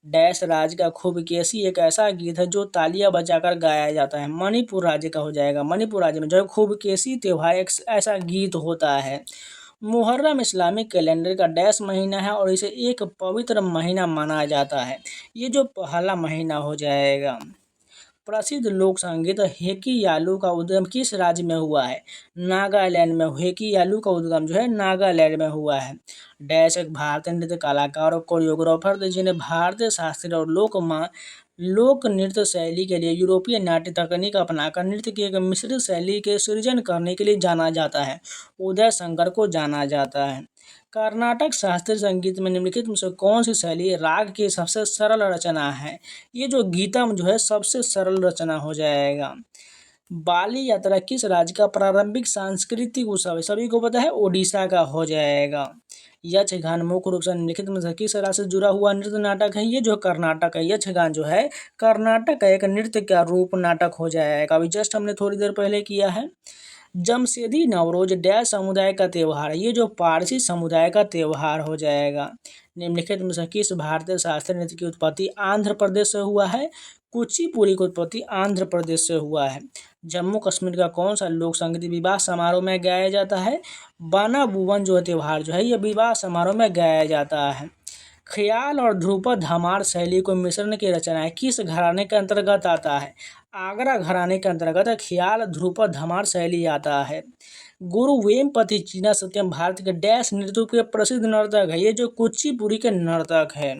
S1: डैश राज्य का खूबकेसी एक ऐसा गीत है जो तालियां बजाकर गाया जाता है। मणिपुर राज्य का हो जाएगा। मणिपुर राज्य में जो है खूबकेसी त्योहार एक ऐसा गीत होता है। मुहर्रम इस्लामिक कैलेंडर का डैश महीना है और इसे एक पवित्र महीना माना जाता है। ये जो पहला महीना हो जाएगा। प्रसिद्ध लोक संगीत हेकी यालू का उद्गम किस राज्य में हुआ है? नागालैंड में। हेकी यालू का उद्गम जो है नागालैंड में हुआ है। डैश एक भारतीय नृत्य कलाकार और कोरियोग्राफर थे जिन्हें भारतीय शास्त्रीय और लोक नृत्य शैली के लिए यूरोपीय नाट्य तकनीक अपनाकर नृत्य की एक मिश्रित शैली के सृजन करने के लिए जाना जाता है। उदय शंकर को जाना जाता है। कर्नाटक शास्त्रीय संगीत में निम्नलिखित में से कौन सी शैली राग की सबसे सरल रचना है? ये जो गीतम जो है सबसे सरल रचना हो जाएगा। बाली यात्रा किस राज्य का प्रारंभिक सांस्कृतिक उत्सव है? सभी को पता है ओडिशा का हो जाएगा। यक्षगान मुख्य रूप से निम्नलिखित में से किस राज्य से जुड़ा हुआ नृत्य नाटक है? ये जो कर्नाटक है। यक्षगान जो है कर्नाटक का एक नृत्य का रूप नाटक हो जाएगा। अभी जस्ट हमने थोड़ी देर पहले किया है। जमशेदी नवरोज डैश समुदाय का त्यौहार है? ये जो पारसी समुदाय का त्यौहार हो जाएगा। निम्नलिखित में से किस भारतीय शास्त्रीय नृत्य की उत्पत्ति आंध्र प्रदेश से हुआ है? कुचिपुड़ी की उत्पत्ति आंध्र प्रदेश से हुआ है। जम्मू कश्मीर का कौन सा लोक संगीत विवाह समारोह में गाया जाता है? बाना भुवन जो त्यौहार जो है ये विवाह समारोह में गाया जाता है। ख्याल और ध्रुपद धमार शैली को मिश्रण की रचनाएं किस घराने के अंतर्गत आता है? आगरा घराने के अंतर्गत ख्याल ध्रुपद धमार शैली आता है। गुरु वेमपति चीना सत्यम भारत के डैश नृत्य के प्रसिद्ध नर्तक है? ये जो कुचिपुड़ी के नर्तक है।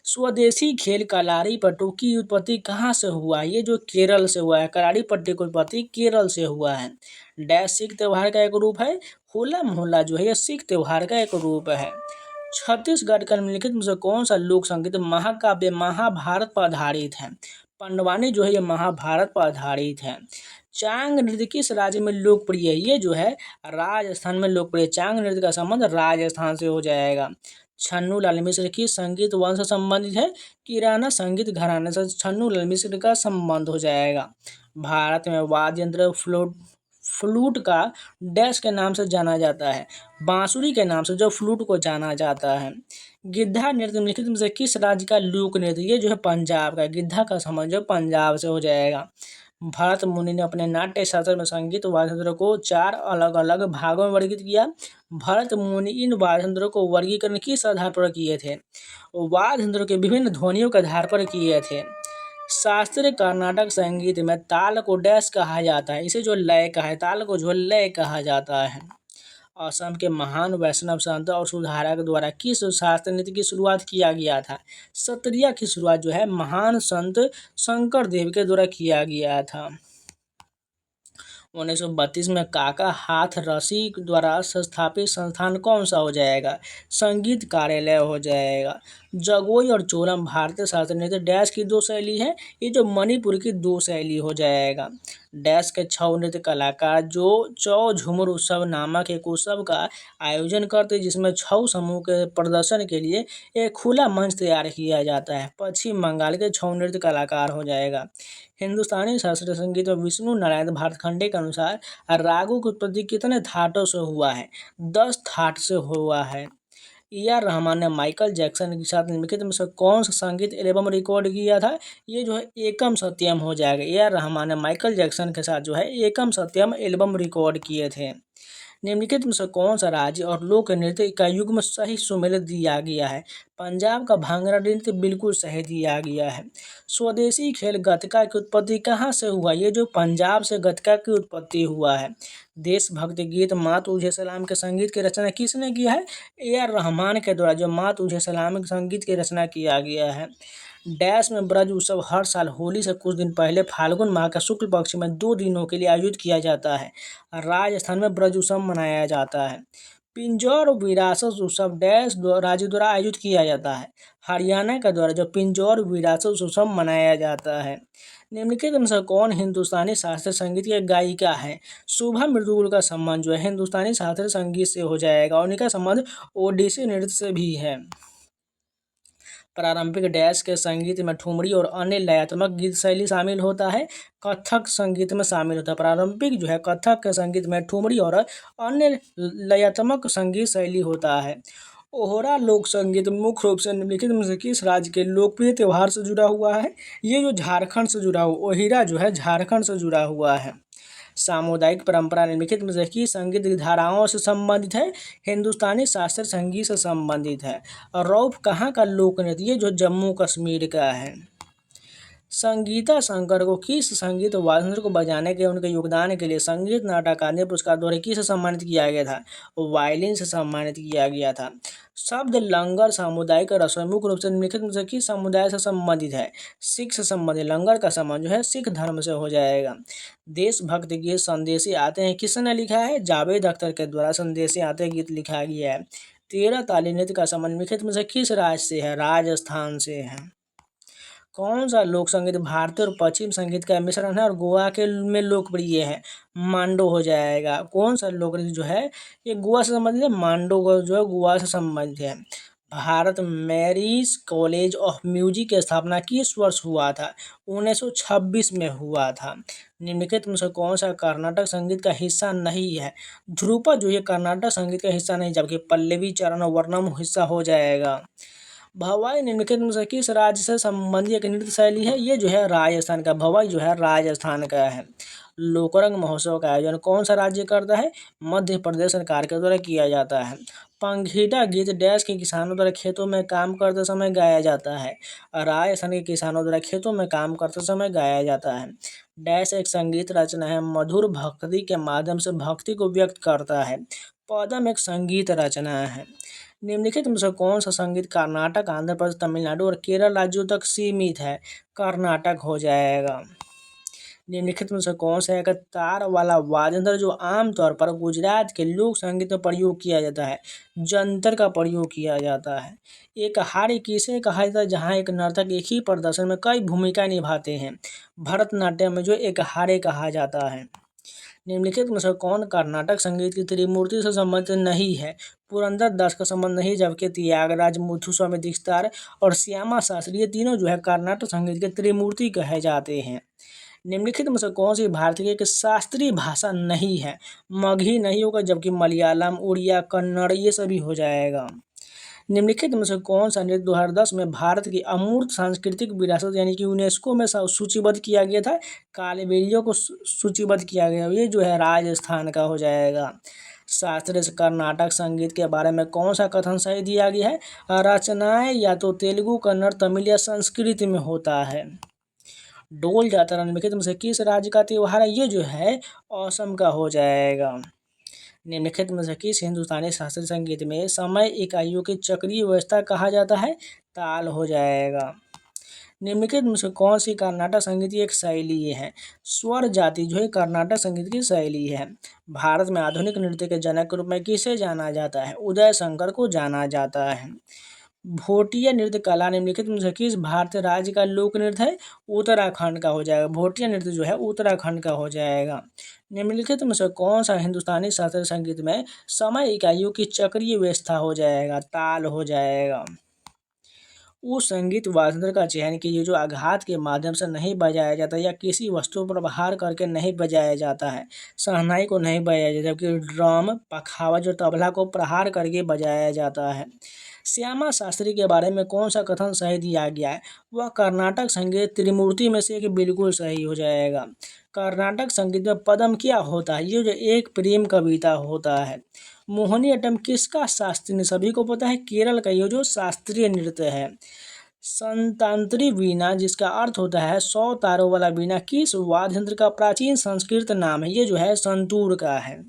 S1: स्वदेशी खेल कलारी पट्टू की उत्पत्ति कहाँ से हुआ है? ये जो केरल से हुआ है। कलारी पट्टी की उत्पत्ति केरल से हुआ है। डैश सिख त्योहार का एक रूप है। होला मोहल्ला जो है ये सिख त्योहार का एक रूप है। छत्तीसगढ़ का निम्नलिखित में से कौन सा लोक संगीत महाकाव्य महाभारत पर आधारित है? पंडवानी जो है ये महाभारत पर आधारित है। चांग नृत्य किस राज्य में लोकप्रिय है? ये जो है राजस्थान में लोकप्रिय। चांग नृत्य का संबंध राजस्थान से हो जाएगा। छन्नू लाल मिश्र किस संगीत वंश से संबंधित है? किराना संगीत घराने से छन्नू लाल मिश्र का संबंध हो जाएगा। भारत में वाद्य यंत्र फ्लूट का डैश के नाम से जाना जाता है? बांसुरी के नाम से जो फ्लूट को जाना जाता है। गिद्धा नृत्य निम्नलिखित में से किस राज्य का लोक नृत्य? ये जो है पंजाब का। गिद्धा का संबंध जो पंजाब से हो जाएगा। भरत मुनि ने अपने नाट्य शास्त्र में संगीत वाद्य यंत्र को 4 अलग अलग भागों में वर्गीकृत किया। भरत मुनि इन वाद्य यंत्रों को वर्गीकरण किस आधार पर किए थे? वाद्य यंत्रों के विभिन्न ध्वनियों के आधार पर किए थे। शास्त्रीय कर्नाटक संगीत में ताल को डैश कहा जाता है, इसे जो लय कहा है, ताल को जो लय कहा जाता है। असम के महान वैष्णव संत और सुधारक द्वारा किस शास्त्र नृत्य की शुरुआत किया गया था? सत्रिया की शुरुआत जो है महान संत शंकर देव के द्वारा किया गया था। 1932 में काका हाथ रसी द्वारा स्थापित संस्थान कौन सा हो जाएगा? संगीत कार्यालय हो जाएगा। जगोई और चोलम भारतीय शास्त्रीय नृत्य डैश की 2 शैली है, ये जो मणिपुर की 2 शैली हो जाएगा। डैश के छऊ नृत्य कलाकार जो चौ झूमर उत्सव नामक एक उत्सव का आयोजन करते हैं, जिसमें छऊ समूह के प्रदर्शन के लिए एक खुला मंच तैयार किया जाता है। पश्चिम बंगाल के छऊ नृत्य कलाकार हो जाएगा। हिंदुस्तानी शास्त्रीय संगीत में विष्णु नारायण भारतखंडे के अनुसार रागों की उत्पत्ति कितने थाटों से हुआ है? 10 थाट से हुआ है। AR रहमान ने माइकल जैक्सन के साथ निम्नलिखित में से कौन सा संगीत एल्बम रिकॉर्ड किया था? ये जो है एकम सत्यम हो जाएगा। AR रहमान ने माइकल जैक्सन के साथ जो है एकम सत्यम एल्बम रिकॉर्ड किए थे। निम्नलिखित में से कौन सा राज्य और लोक नृत्य का युग्म सही सुमेलित दिया गया है? पंजाब का भांगड़ा नृत्य बिल्कुल सही दिया गया है। स्वदेशी खेल गतका की उत्पत्ति कहाँ से हुआ? ये जो पंजाब से गतका की उत्पत्ति हुआ है। देशभक्ति गीत माँ तुझे सलाम के संगीत की रचना किसने किया है? AR रहमान के द्वारा जो माँ तुझे सलाम के संगीत की रचना किया गया है। डैश में ब्रज उत्सव हर साल होली से कुछ दिन पहले फाल्गुन माह का शुक्ल पक्ष में 2 दिनों के लिए आयोजित किया जाता है। राजस्थान में ब्रज उत्सव मनाया जाता है। पिंजौर विरासत उत्सव डैश राज्य द्वारा आयोजित किया जाता है। हरियाणा के द्वारा जो पिंजौर विरासत उत्सव मनाया जाता है। निम्नलिखित में से कौन हिंदुस्तानी शास्त्रीय संगीत की गायिका है? शुभा मृदुल का संबंध जो है हिंदुस्तानी शास्त्रीय संगीत से हो जाएगा और उनका संबंध ओडिसी नृत्य से भी है। पारंपरिक डैश के संगीत में ठुमरी और अन्य लयात्मक गीत शैली शामिल होता है। कथक संगीत में शामिल होता है। पारंपरिक जो है कथक के संगीत में ठुमरी और अन्य लयात्मक संगीत शैली होता है। ओहरा लोक संगीत मुख्य रूप से निम्नलिखित में से किस राज्य के लोकप्रिय त्योहार से जुड़ा हुआ है? ये जो झारखंड से जुड़ा हुआ, ओहिरा जो है झारखंड से जुड़ा हुआ है। सामुदायिक परंपरा निम्नलिखित में से किस संगीत धाराओं से संबंधित है? हिंदुस्तानी शास्त्रीय संगीत से संबंधित है। और रौफ कहाँ का लोक नृत्य? ये जो जम्मू कश्मीर का है। संगीता शंकर को किस संगीत वाद्य यंत्र को बजाने के उनके योगदान के लिए संगीत नाटक अकादमी पुरस्कार द्वारा किससे सम्मानित किया गया था? वायलिन से सम्मानित किया गया था। शब्द लंगर सामुदायिक रसोई मुख्य रूप से निम्नलिखित में से किस समुदाय से संबंधित है? सिख से संबंधित। लंगर का संबंध जो है सिख धर्म से हो जाएगा। देशभक्ति गीत संदेशी आते हैं किसने लिखा है? जावेद अख्तर के द्वारा संदेशी आते गीत लिखा गया है। 13 ताली नृत्य का संबंध निम्नलिखित में से किस राज्य से है? राजस्थान से है। कौन सा लोक संगीत भारतीय और पश्चिम संगीत का मिश्रण है और गोवा के में लोकप्रिय है? मांडो हो जाएगा। कौन सा लोक नृत्य जो है ये गोवा से संबंधित है? मांडो जो है गोवा से संबंधित है। Bharat marriage college of music की स्थापना किस वर्ष हुआ था? 1926 में हुआ था। निम्नलिखित में से कौन सा कर्नाटक संगीत का हिस्सा नहीं है? ध्रुपद जो ये कर्नाटक संगीत का हिस्सा नहीं, जबकि पल्लवी चरण और वर्णम हिस्सा हो जाएगा। भवाई निम्नलिखित में से किस राज्य से संबंधित एक नृत्य शैली है? ये जो है राजस्थान का। भवाई जो है राजस्थान का है। लोकरंग महोत्सव का आयोजन कौन सा राज्य करता है? मध्य प्रदेश सरकार के द्वारा किया जाता है। पंखीटा गीत डैश के किसानों द्वारा खेतों में काम करते समय गाया जाता है। राजस्थान के किसानों द्वारा खेतों में काम करते समय गाया जाता है। डैश एक संगीत रचना है, मधुर भक्ति के माध्यम से भक्ति को व्यक्त करता है। पदम एक संगीत रचना है। निम्नलिखित में से कौन सा संगीत कर्नाटक, आंध्र प्रदेश, तमिलनाडु और केरल राज्यों तक सीमित है? कर्नाटक हो जाएगा। निम्नलिखित में से कौन सा एक तार वाला वाद्य यंत्र जो आमतौर पर गुजरात के लोक संगीत में प्रयोग किया जाता है? जंतर का प्रयोग किया जाता है। एक हारी किसे कहा जाता है जहाँ एक नर्तक एक ही प्रदर्शन में कई भूमिका निभाते हैं? भरतनाट्यम में जो एक हारे कहा जाता है। निम्नलिखित में से कौन कर्नाटक संगीत की त्रिमूर्ति से संबंधित नहीं है? पुरंदर दास का संबंध नहीं, जबकि त्यागराज, मुथुस्वामी दीक्षितार और श्यामा शास्त्री ये तीनों जो है कर्नाटक संगीत के त्रिमूर्ति कहे जाते हैं। निम्नलिखित में से कौन सी भारतीय की शास्त्रीय भाषा नहीं है? मगही नहीं होगा, जबकि मलयालम, उड़िया, कन्नड़ ये सभी हो जाएगा। निम्नलिखित में से कौन सा नृत्य 2010 में भारत की अमूर्त सांस्कृतिक विरासत यानी कि यूनेस्को में सूचीबद्ध किया गया था? कालबेलिया को सूचीबद्ध किया गया, ये जो है राजस्थान का हो जाएगा। शास्त्रीय कर्नाटक संगीत के बारे में कौन सा कथन सही दिया गया है? रचनाएं या तो तेलुगु, कन्नड़, तमिल या संस्कृत में होता है। डोल जात्रा निम्नलिखित में से किस राज्य का त्योहार है? ये जो है असम का हो जाएगा। निम्नलिखित में से किस हिंदुस्तानी शास्त्रीय संगीत में समय इकाइयों की चक्रीय व्यवस्था कहा जाता है? ताल हो जाएगा। निम्नलिखित में से कौन सी कर्नाटक संगीत की एक शैली है? स्वर जाति जो है कर्नाटक संगीत की शैली है। भारत में आधुनिक नृत्य के जनक के रूप में किसे जाना जाता है? उदय शंकर को जाना जाता है। भोटिया नृत्य कला निम्नलिखित में से किस भारतीय राज्य का लोक नृत्य है? उत्तराखंड का हो जाएगा। भोटिया नृत्य जो है उत्तराखंड का हो जाएगा। निम्नलिखित में से कौन सा हिंदुस्तानी शास्त्रीय संगीत में समय इकाइयों की चक्रीय व्यवस्था हो जाएगा? ताल हो जाएगा। उस संगीत वाद्ययंत्र का चयन कीजिए जो आघात के माध्यम से नहीं बजाया जाता या किसी वस्तु पर प्रहार करके नहीं बजाया जाता है। शहनाई को नहीं बजाया जाता, जबकि ड्रम, पखावज और तबला को प्रहार करके बजाया जाता है। श्यामा शास्त्री के बारे में कौन सा कथन सही दिया गया है? वह कर्नाटक संगीत त्रिमूर्ति में से एक बिल्कुल सही हो जाएगा। कर्नाटक संगीत में पदम क्या होता है? ये जो एक प्रेम कविता होता है। मोहिनी अट्टम किसका शास्त्रीय नृत्य? सभी को पता है केरल का ये जो शास्त्रीय नृत्य है। संतांत्री वीणा जिसका अर्थ होता है 100 तारों वाला वीणा किस वाद्य यंत्र का प्राचीन संस्कृत नाम है? ये जो है संतूर का है।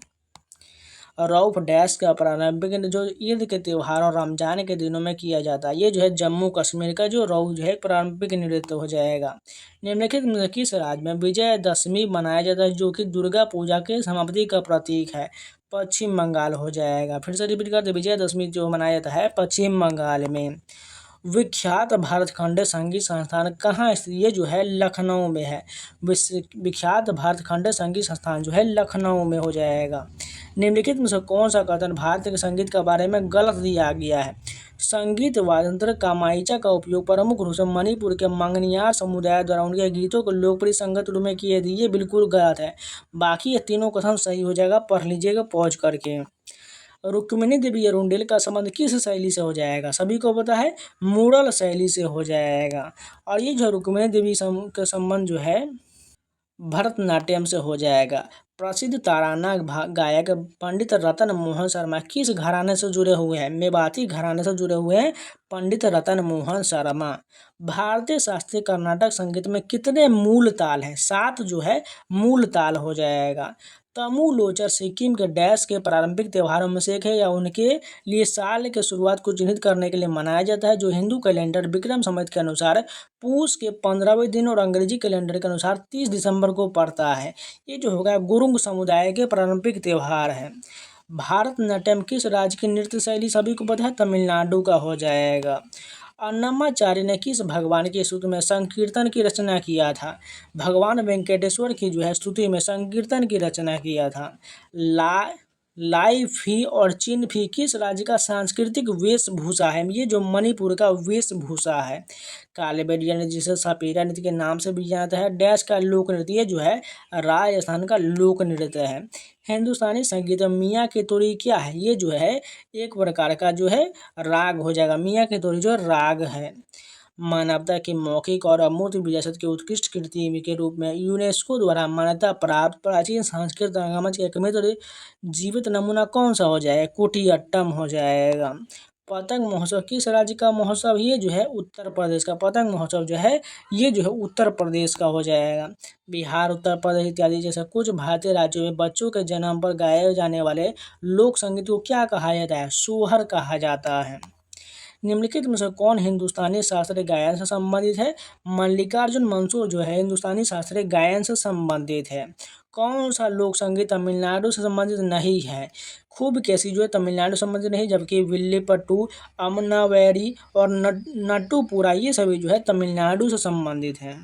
S1: रऊफ डैश का प्रारंभिक जो ईद के त्यौहार और रमजान के दिनों में किया जाता है, ये जो है जम्मू कश्मीर का जो रऊफ जो है प्रारंभिक नृत्य हो जाएगा। निम्नलिखित में किस राज्य में विजयदशमी मनाया जाता है जो कि दुर्गा पूजा के समाप्ति का प्रतीक है? पश्चिम बंगाल हो जाएगा। फिर से रिपीट करते, विजयदशमी जो मनाया जाता है पश्चिम बंगाल में। विख्यात भारतखंड संगीत संस्थान कहाँ स्थित? ये जो है लखनऊ में है। विख्यात भारतखंड संगीत संस्थान जो है लखनऊ में हो जाएगा। निम्नलिखित में से कौन सा कथन भारत के संगीत के बारे में गलत दिया गया है? संगीत वाद्ययंत्र कामाइचा का उपयोग प्रमुख रूप से मणिपुर के मंगनियार समुदाय द्वारा उनके गीतों को लोकप्रिय संगीत रूप में किए दिए, बिल्कुल गलत है। बाकी ये तीनों कथन सही हो जाएगा, पढ़ लीजिएगा पॉज करके। रुक्मिणी देवी अरुंडेल का संबंध किस शैली से हो जाएगा? सभी को पता है मुरल शैली से हो जाएगा। और ये जो रुक्मिणी देवी का संबंध जो है भरतनाट्यम से हो जाएगा। प्रसिद्ध ताराना गायक पंडित रतन मोहन शर्मा किस घराने से जुड़े हुए हैं? मेवाती घराने से जुड़े हुए हैं पंडित रतन मोहन शर्मा। भारतीय शास्त्रीय कर्नाटक संगीत में कितने मूल ताल हैं? 7 जो है मूल ताल हो जाएगा। तमु लोचर सिक्किम के डैश के प्रारंभिक त्योहारों में से एक है या उनके लिए साल के शुरुआत को चिन्हित करने के लिए मनाया जाता है, जो हिंदू कैलेंडर विक्रम संवत के अनुसार पूस के 15वें दिन और अंग्रेजी कैलेंडर के अनुसार 30 दिसंबर को पड़ता है। ये जो होगा गुरुंग समुदाय के पारंपरिक त्यौहार है। भारतनाट्यम किस राज्य की नृत्य शैली? सभी को पता है तमिलनाडु का हो जाएगा। अन्नमाचार्य ने किस भगवान की स्तुति में संकीर्तन की रचना किया था? भगवान वेंकटेश्वर की जो है स्तुति में संकीर्तन की रचना किया था। लाई फी और चिन फी किस राज्य का सांस्कृतिक वेशभूषा है? ये जो मणिपुर का वेशभूषा है। कालबेलिया नृत्य जिसे सपेरा नृत्य के नाम से भी जाना जाता है, डैश का लोक नृत्य, ये जो है राजस्थान का लोक नृत्य है। हिंदुस्तानी संगीत में मियाँ की तोड़ी क्या है? ये जो है एक प्रकार का जो है राग हो जाएगा। मियाँ की तोड़ी जो राग है। मानवता की मौखिक और अमूर्त विरासत की उत्कृष्ट कृति के रूप में यूनेस्को द्वारा मान्यता प्राप्त प्राचीन सांस्कृतिक रंगमंच का एकमात्र जीवित नमूना कौन सा हो जाएगा? कुटियाट्टम हो जाएगा। पतंग महोत्सव किस राज्य का महोत्सव? ये जो है उत्तर प्रदेश का पतंग महोत्सव जो है ये जो है उत्तर प्रदेश का हो जाएगा। बिहार, उत्तर प्रदेश इत्यादि जैसे कुछ भारतीय राज्यों में बच्चों के जन्म पर गाए जाने वाले लोक संगीत को क्या कहा जाता है? सोहर कहा जाता है। निम्नलिखित में से कौन हिंदुस्तानी शास्त्रीय गायन से संबंधित है? मल्लिकार्जुन मंसूर जो है हिंदुस्तानी शास्त्रीय गायन से संबंधित है। कौन सा लोक संगीत तमिलनाडु से संबंधित नहीं है? खूब कैसी जो है तमिलनाडु से संबंधित नहीं, जबकि विल्लीपट्टू, अमनावैरी और नट्टूपुरा ये सभी जो है तमिलनाडु से संबंधित हैं।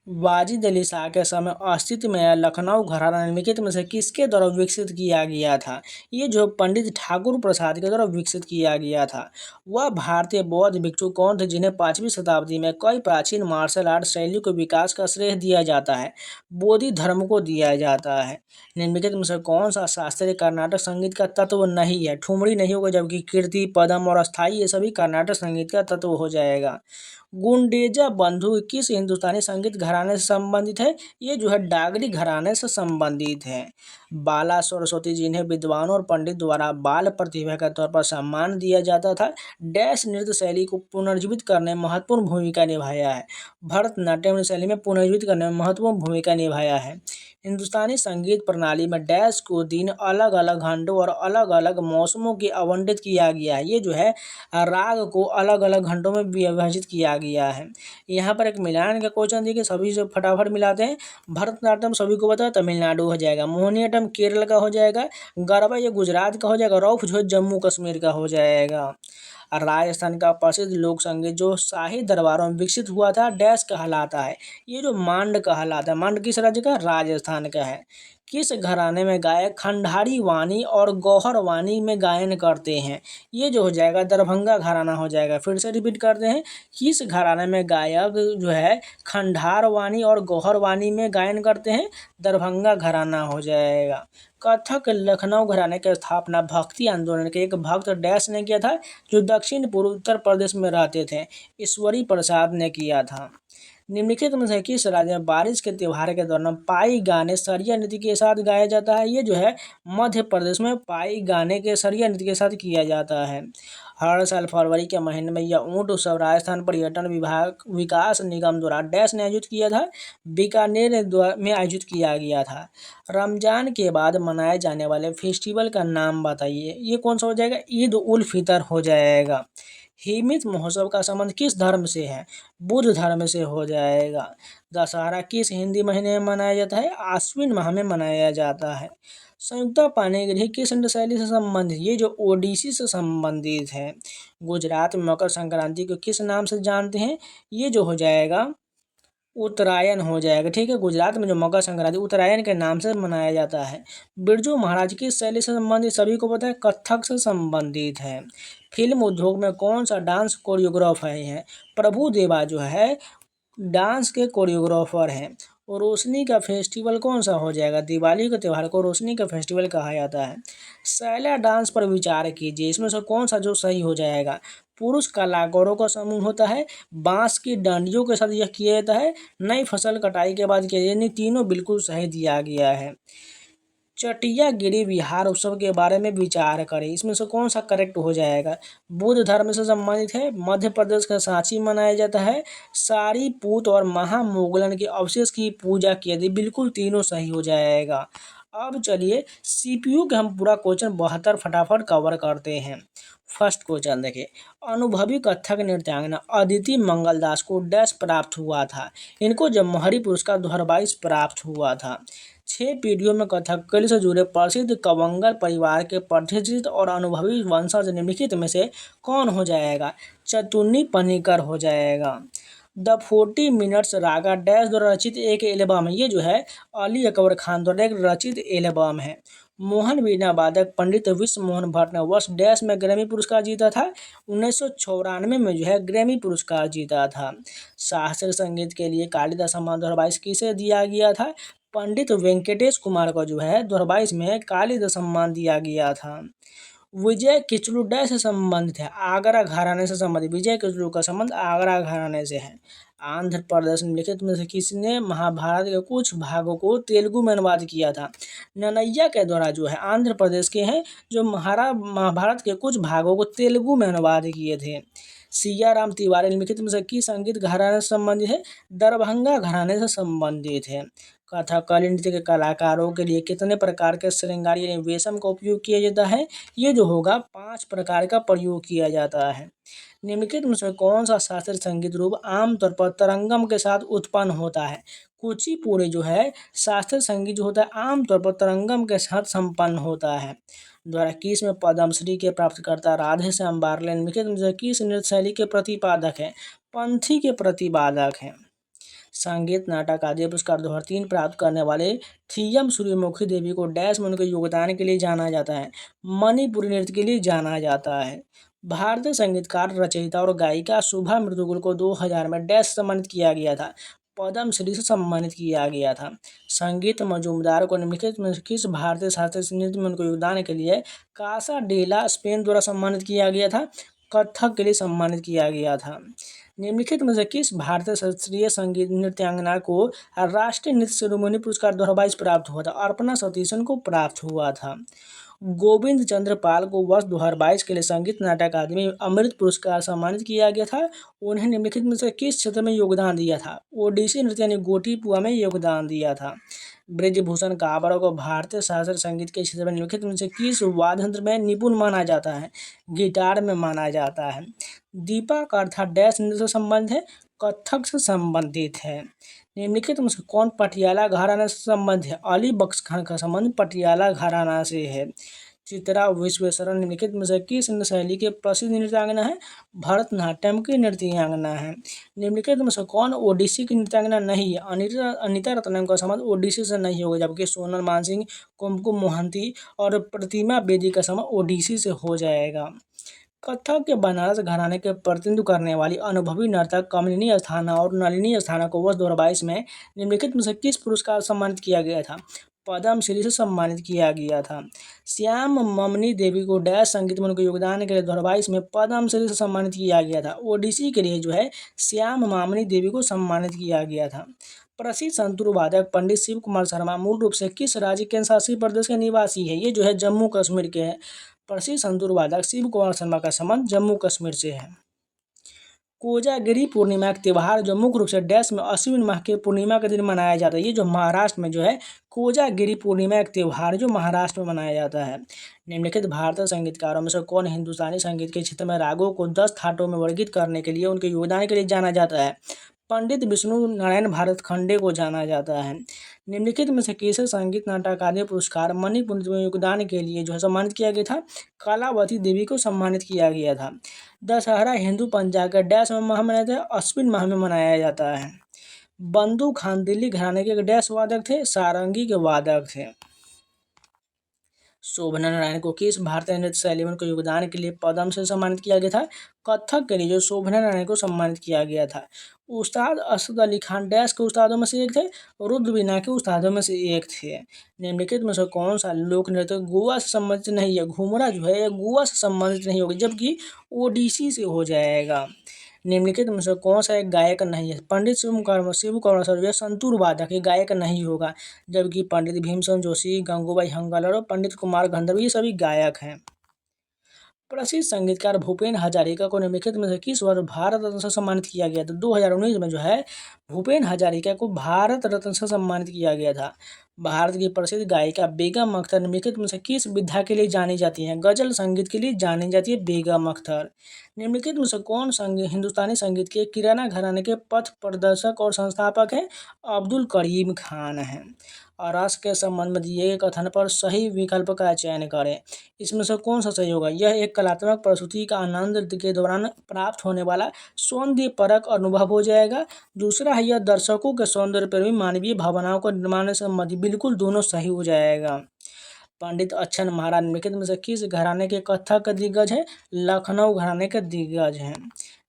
S1: वाजिद अली शाह के समय अस्तित्व में आया लखनऊ घराना निम्नलिखित में से किसके द्वारा विकसित किया गया था। ये जो पंडित ठाकुर प्रसाद के द्वारा विकसित किया गया था। वह भारतीय बौद्ध भिक्षु कौन थे जिन्हें 5वीं शताब्दी में कई प्राचीन मार्शल आर्ट शैलियों के विकास का श्रेय दिया जाता है। बोधि धर्म को दिया जाता है। निम्नलिखित में से कौन सा शास्त्रीय कर्नाटक संगीत का तत्व नहीं है। ठुमरी नहीं होगा, जबकि कीर्ति, पदम और अस्थाई ये सभी कर्नाटक संगीत का तत्व हो जाएगा। गुंडेजा बंधु किस हिंदुस्तानी संगीत घराने से संबंधित है। ये जो है डागरी घराने से संबंधित है। बाला सरस्वती जिन्हें विद्वानों और पंडित द्वारा बाल प्रतिभा के तौर पर सम्मान दिया जाता था, डैश नृत्य शैली को पुनर्जीवित करने में महत्वपूर्ण भूमिका निभाया है। भरतनाट्यम शैली में पुनर्जीवित करने में महत्वपूर्ण भूमिका निभाया है। हिंदुस्तानी संगीत प्रणाली में डैश को दिन अलग अलग घंटों और अलग अलग मौसमों की आवंटित किया गया है। ये जो है राग को अलग अलग घंटों में विभाजित किया गया है। यहाँ पर एक मिलान का क्वेश्चन देखिए, सभी से फटाफट मिलाते हैं। भरतनाट्यम सभी को पता है तमिलनाडु हो जाएगा, मोहिनीअट्टम केरल का हो जाएगा, गरबा ये गुजरात का हो जाएगा, रौफ जो है जम्मू कश्मीर का हो जाएगा। राजस्थान का प्रसिद्ध लोक संगीत जो शाही दरबारों में विकसित हुआ था डैश कहलाता है। ये जो मांड कहलाता है। मांड किस राज्य का, राजस्थान का है। किस घराने में गायक खंडारी वाणी और गौहर वाणी में गायन करते हैं। ये जो हो जाएगा दरभंगा घराना हो जाएगा। फिर से रिपीट करते हैं, किस घराने में गायक जो है खंडार वाणी और गौहर वाणी में गायन करते हैं, दरभंगा घराना हो जाएगा। कथक लखनऊ घराने की स्थापना भक्ति आंदोलन के एक भक्त डैश ने किया था, जो दक्षिण पूर्व उत्तर प्रदेश में रहते थे, ईश्वरी प्रसाद ने किया था। निम्नलिखित में से किस राज्य में बारिश के त्योहार के दौरान पाई गाने सरिया नृत्य के साथ गाया जाता है। ये जो है मध्य प्रदेश में पाई गाने के सरिया नृत्य के साथ किया जाता है। हर साल फरवरी के महीने में यह ऊंट उत्सव राजस्थान पर्यटन विभाग विकास निगम द्वारा डैश ने आयोजित किया था, बीकानेर में आयोजित किया गया था। रमजान के बाद मनाए जाने वाले फेस्टिवल का नाम बताइए। ये कौन सा हो जाएगा, ईद उल फितर हो जाएगा। हिमित महोत्सव का संबंध किस धर्म से है, बुद्ध धर्म से हो जाएगा। दशहरा किस हिंदी महीने में मनाया जाता है, आश्विन माह में मनाया जाता है। संयुक्ता पाणिग्रही किस नृत्य शैली से संबंधित, ये जो ओडिसी से संबंधित है। गुजरात में मकर संक्रांति को किस नाम से जानते हैं, ये जो हो जाएगा उत्तरायण हो जाएगा। ठीक है, गुजरात में जो मकर संक्रांति उत्तरायण के नाम से मनाया जाता है। बिरजू महाराज किस शैली से संबंधित, सभी को पता है कथक से संबंधित है। फिल्म उद्योग में कौन सा डांस कोरियोग्राफर है, प्रभु देवा जो है डांस के कोरियोग्राफर हैं। और रोशनी का फेस्टिवल कौन सा हो जाएगा, दिवाली के त्यौहार को रोशनी का फेस्टिवल कहा जाता है। सैला डांस पर विचार कीजिए, इसमें से कौन सा जो सही हो जाएगा। पुरुष कलाकारों का समूह होता है, बांस की डंडियों के साथ यह किया जाता है, नई फसल कटाई के बाद किया, यानी तीनों बिल्कुल सही दिया गया है। चटिया गिरी विहार उत्सव के बारे में विचार करें, इसमें से कौन सा करेक्ट हो जाएगा। बुद्ध धर्म से संबंधित है, मध्य प्रदेश का सांची मनाया जाता है, सारी पूत और महामोगलन के अवशेष की पूजा की जाती है, बिल्कुल तीनों सही हो जाएगा। अब चलिए सीपीयू के हम पूरा क्वेश्चन 72 फटाफट कवर करते हैं। फर्स्ट क्वेश्चन देखिए, अनुभवी कथक नृत्यांगना अदिति मंगलदास को डैश प्राप्त हुआ था। इनको जब मोहरी पुरस्कार 2022 प्राप्त हुआ था। 6 पीढ़ियों में कथकली से जुड़े प्रसिद्ध कवंगल परिवार के प्रतिष्ठित और अनुभवी वंशज निम्नलिखित में से कौन हो जाएगा, चतुन्नी पनिकर हो जाएगा। द 40 मिनट्स रागा डैश द्वारा रचित एक एल्बम है, ये जो है अली अकबर खान द्वारा एक रचित एल्बम है। मोहन वीणा वादक पंडित विश्व मोहन भट्ट ने वर्ष डैश में ग्रैमी पुरस्कार जीता था, 1994 में जो है ग्रैमी पुरस्कार जीता था। शास्त्रीय संगीत के लिए कालिदास सम्मान 2022 किसे दिया गया था, पंडित वेंकटेश कुमार को जो है 2022 में कालिदास सम्मान दिया गया था। विजय किचलू डैश से संबंधित है, आगरा घराने से संबंधित, विजय किचलू का संबंध आगरा घराने से है। आंध्र प्रदेश निम्नलिखित में से किसने महाभारत के कुछ भागों को तेलुगु में अनुवाद किया था। नन्नैया के द्वारा जो है आंध्र प्रदेश के हैं, जो महाभारत के कुछ भागों को तेलुगु में अनुवाद किए थे। सिया राम तिवारी निम्नलिखित में से किस संगीत घराने से संबंधित है, दरभंगा घराने से संबंधित है। कथकली नृत्य के कलाकारों के लिए कितने प्रकार के श्रृंगार यानी वेशम का उपयोग किया जाता है, ये जो होगा 5 प्रकार का प्रयोग किया जाता है। निम्नलिखित में से कौन सा शास्त्रीय संगीत रूप आमतौर पर तरंगम के साथ उत्पन्न होता है। कुचिपुड़ी जो है शास्त्रीय संगीत जो होता है आमतौर पर तरंगम के साथ संपन्न होता है। 2021 में पद्मश्री के प्राप्तकर्ता राधे श्याम बारले निम्नलिखित में से किस नृत्य शैली के प्रतिपादक हैं, पंथी के प्रतिपादक हैं। संगीत नाटक आदि पुरस्कार 2003 प्राप्त करने वाले थीयम सूर्यमुखी देवी को डैश में उनके योगदान के लिए जाना जाता है। मणिपुरी नृत्य के लिए जाना जाता है। भारतीय संगीतकार, रचयिता और गायिका शुभा मृदुल को 2000 में डैश सम्मानित किया गया था। पद्मश्री से सम्मानित किया गया था। संगीत मजूमदार को निम्नलिखित में किस भारतीय शास्त्रीय नृत्य में उनके योगदान के लिए कासा डेला स्पेन द्वारा सम्मानित किया गया था? कथक के लिए सम्मानित किया गया था। निम्नलिखित में से किस भारतीय शास्त्रीय संगीत नृत्यांगना को राष्ट्रीय नृत्य शिरोमणि पुरस्कार 2022 प्राप्त हुआ था? अर्पणा सतीशन को प्राप्त हुआ था। गोविंद चंद्र पाल को वर्ष 2022 के लिए संगीत नाटक अकादमी अमृत पुरस्कार सम्मानित किया गया था। उन्हें निम्नलिखित में से किस क्षेत्र में योगदान दिया था? ओडिसी नृत्य यानी गोटीपुआ में योगदान दिया था। ब्रिजभूषण काबरा को भारतीय शास्त्रीय संगीत के क्षेत्र में निम्नलिखित में से किस वाद्य यंत्र में निपुण माना जाता है? गिटार में माना जाता है। दीपा कर्थक डैश नृत्य से संबंधित है? कथक से संबंधित है। निम्नलिखित में से कौन पटियाला घराना से संबंधित है? अली बख्श खान का संबंध पटियाला घराना से है। चित्रा विश्वेश्वरन निम्नलिखित में से किस नृत्य शैली के प्रसिद्ध नृत्यांगना है? भरतनाट्यम की नृत्यांगना है। निम्नलिखित में से कौन ओडिसी की नृत्यांगना नहीं है? अनीता रत्नम का संबंध ओडिसी से नहीं होगा, जबकि सोनल मानसिंह, कुमकुम मोहंती और प्रतिमा बेदी का संबंध ओडिसी से हो जाएगा। कथक के बनारस घराने के प्रतिनिधित्व करने वाली अनुभवी नर्तक कमलिनी अस्थाना और नलिनी अस्थाना को वर्ष 2022 में निम्नलिखित में से किस पुरस्कार सम्मानित किया गया था? पद्मश्री से सम्मानित किया गया था। श्याम ममनी देवी को डैश संगीत में उनके योगदान के लिए 2022 में पद्मश्री से सम्मानित किया गया था। ओडिसी के लिए जो है श्याम मामनी देवी को सम्मानित किया गया था। प्रसिद्ध संतूर वादक पंडित शिव कुमार शर्मा मूल रूप से किस राज्य केंद्र शासित प्रदेश के निवासी है? ये जो है जम्मू कश्मीर के हैं। प्रसिद्ध संतूर वादक शिव कुमार शर्मा का संबंध जम्मू कश्मीर से है। कोजागिरी पूर्णिमा का त्यौहार जो मुख्य रूप से डैश में अश्विन माह के पूर्णिमा के दिन मनाया जाता है। ये जो महाराष्ट्र में जो है कोजागिरी पूर्णिमा एक त्यौहार जो महाराष्ट्र में मनाया जाता है। निम्नलिखित भारतीय संगीतकारों में से कौन हिंदुस्तानी संगीत के क्षेत्र में रागों को 10 थाटों में वर्गीकृत करने के लिए उनके योगदान के लिए जाना जाता है? पंडित विष्णु नारायण भारत खंडे को जाना जाता है। निम्नलिखित में से किसे संगीत नाटक अकादमी पुरस्कार मणिपुर में योगदान के लिए जो है सम्मानित किया गया था? कलावती देवी को सम्मानित किया गया था। दशहरा हिंदू पंचांग के डैश में माह मनाया जाता है? अश्विन माह में मनाया जाता है। बंदू खान दिल्ली घराने के डैश वादक थे? सारंगी के वादक थे। शोभना नारायण को किस भारतीय नृत्य शैली में उनके योगदान के लिए पद्म से सम्मानित किया गया था? कथक के लिए जो शोभना नारायण को सम्मानित किया गया था। उस्ताद असद अली खान डैश के उस्तादों में से एक थे? रुद्रवीणा के उस्तादों में से एक थे। निम्नलिखित में से कौन सा लोक नृत्य गोवा से संबंधित नहीं है? घूमरा जो है गोवा से संबंधित नहीं होगा, जबकि ओडिसी से हो जाएगा। निम्नलिखित में से कौन सा एक गायक नहीं है? पंडित शिव कुमार शर्मा संतूर वादक ये गायक नहीं होगा, जबकि पंडित भीमसेन जोशी, गंगूबाई हंगलर और पंडित कुमार गंधर्व ये सभी गायक हैं। प्रसिद्ध संगीतकार भूपेन हजारिका को निम्नलिखित में से किस वर्ष भारत रत्न से सम्मानित किया गया था? 2019 में जो है भूपेन हजारिका को भारत रत्न से सम्मानित किया गया था। भारत की प्रसिद्ध गायिका बेगम अख्तर निम्नलिखित में से किस विधा के लिए जानी जाती हैं? गजल संगीत के लिए जानी जाती है बेगम अख्तर। निम्नलिखित में से कौन हिंदुस्तानी संगीत के किराना घराने के पथ प्रदर्शक और संस्थापक हैं? अब्दुल करीम खान हैं। और रस के संबंध में दिए गए कथन पर सही विकल्प का चयन करें। इसमें से कौन सा सही होगा? यह एक कलात्मक प्रस्तुति का आनंद के दौरान प्राप्त होने वाला सौंदर्य परक अनुभव हो जाएगा। दूसरा है यह दर्शकों के सौंदर्य पर भी मानवीय भावनाओं को निर्माण से बिल्कुल दोनों सही हो जाएगा। पंडित अच्छन महाराज निम्नलिखित में से किस घराने के कथक का दिग्गज है? लखनऊ घराने के दिग्गज हैं।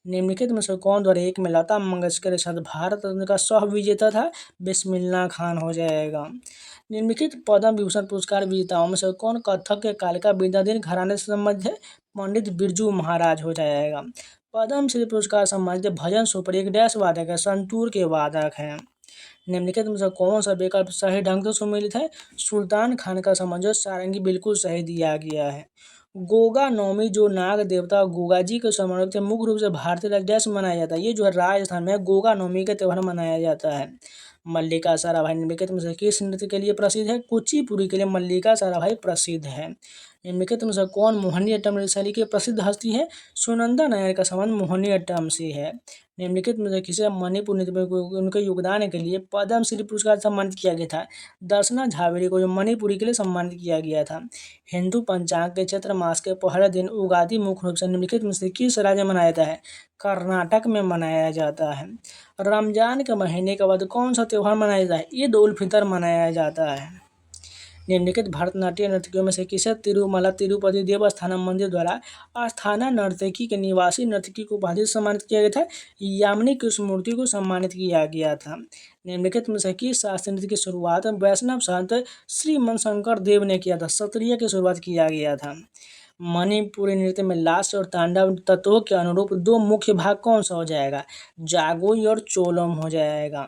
S1: निम्नलिखित में से कौन द्वारा एक में लता मंगेशकर के साथ भारत रत्न का सह विजेता था? बिस्मिल्लाह खान हो जाएगा। निम्नलिखित पद्म विभूषण पुरस्कार विजेताओं में से कौन कथक के कालिका विद्याधीन घराने से संबंधित है? पंडित बिरजू महाराज हो जाएगा। पद्मश्री पुरस्कार सम्मानित भजन सुपर एक डैश वादक है? संतूर के वादक हैं। निम्नलिखित में से कौन सा विकल्प सही ढंग से सुमेलित है? सुल्तान खान का संबंध सारंगी बिल्कुल सही दिया गया है। गोगा नवमी जो नाग देवता गोगा जी के समर्पित है, मुख्य रूप से भारतीय राज्य में मनाया जाता है। ये जो है राजस्थान में गोगा नवमी का त्यौहार मनाया जाता है। मल्लिका साराभाई निम्नलिखित में से किस नृत्य के लिए प्रसिद्ध है? कुचिपुड़ी के लिए मल्लिका साराभाई प्रसिद्ध है। निम्नलिखित में से कौन मोहिनीअट्टम शैली की प्रसिद्ध हस्ती है? सुनंदा नायर का संबंध मोहिनीअट्टम से है। निम्नलिखित में से किसे मणिपुर नृत्य में उनके योगदान के लिए पद्मश्री पुरस्कार से सम्मानित किया गया था? दर्शना झावेरी को जो मणिपुरी के लिए सम्मानित किया गया था। हिंदू पंचांग के चैत्र मास के पहले दिन उगादि मुख्य रूप से निम्नलिखित में से किस राज्य में मनाया जाता है? कर्नाटक में मनाया जाता है। रमजान के महीने के बाद कौन सा त्यौहार मनाया जाता है? ईद उल फितर मनाया जाता है। निम्नलिखित भरतनाट्यम नर्तकियों में से किसे तिरुमला तिरुपति देवस्थानम मंदिर द्वारा आस्थाना नर्तकी के निवासी नर्तकी को उपाधि से सम्मानित किया गया था? यामिनी कृष्णमूर्ति को सम्मानित किया गया था। निम्नलिखित में से किस शास्त्रीय नृत्य की शुरुआत वैष्णव संत श्रीमन शंकर देव ने किया था? सत्रिय की शुरुआत किया गया था। मणिपुरी नृत्य में लास्य और तांडव तत्वों के अनुरूप दो मुख्य भाग कौन सा हो जाएगा? जागोई और चोलम हो जाएगा।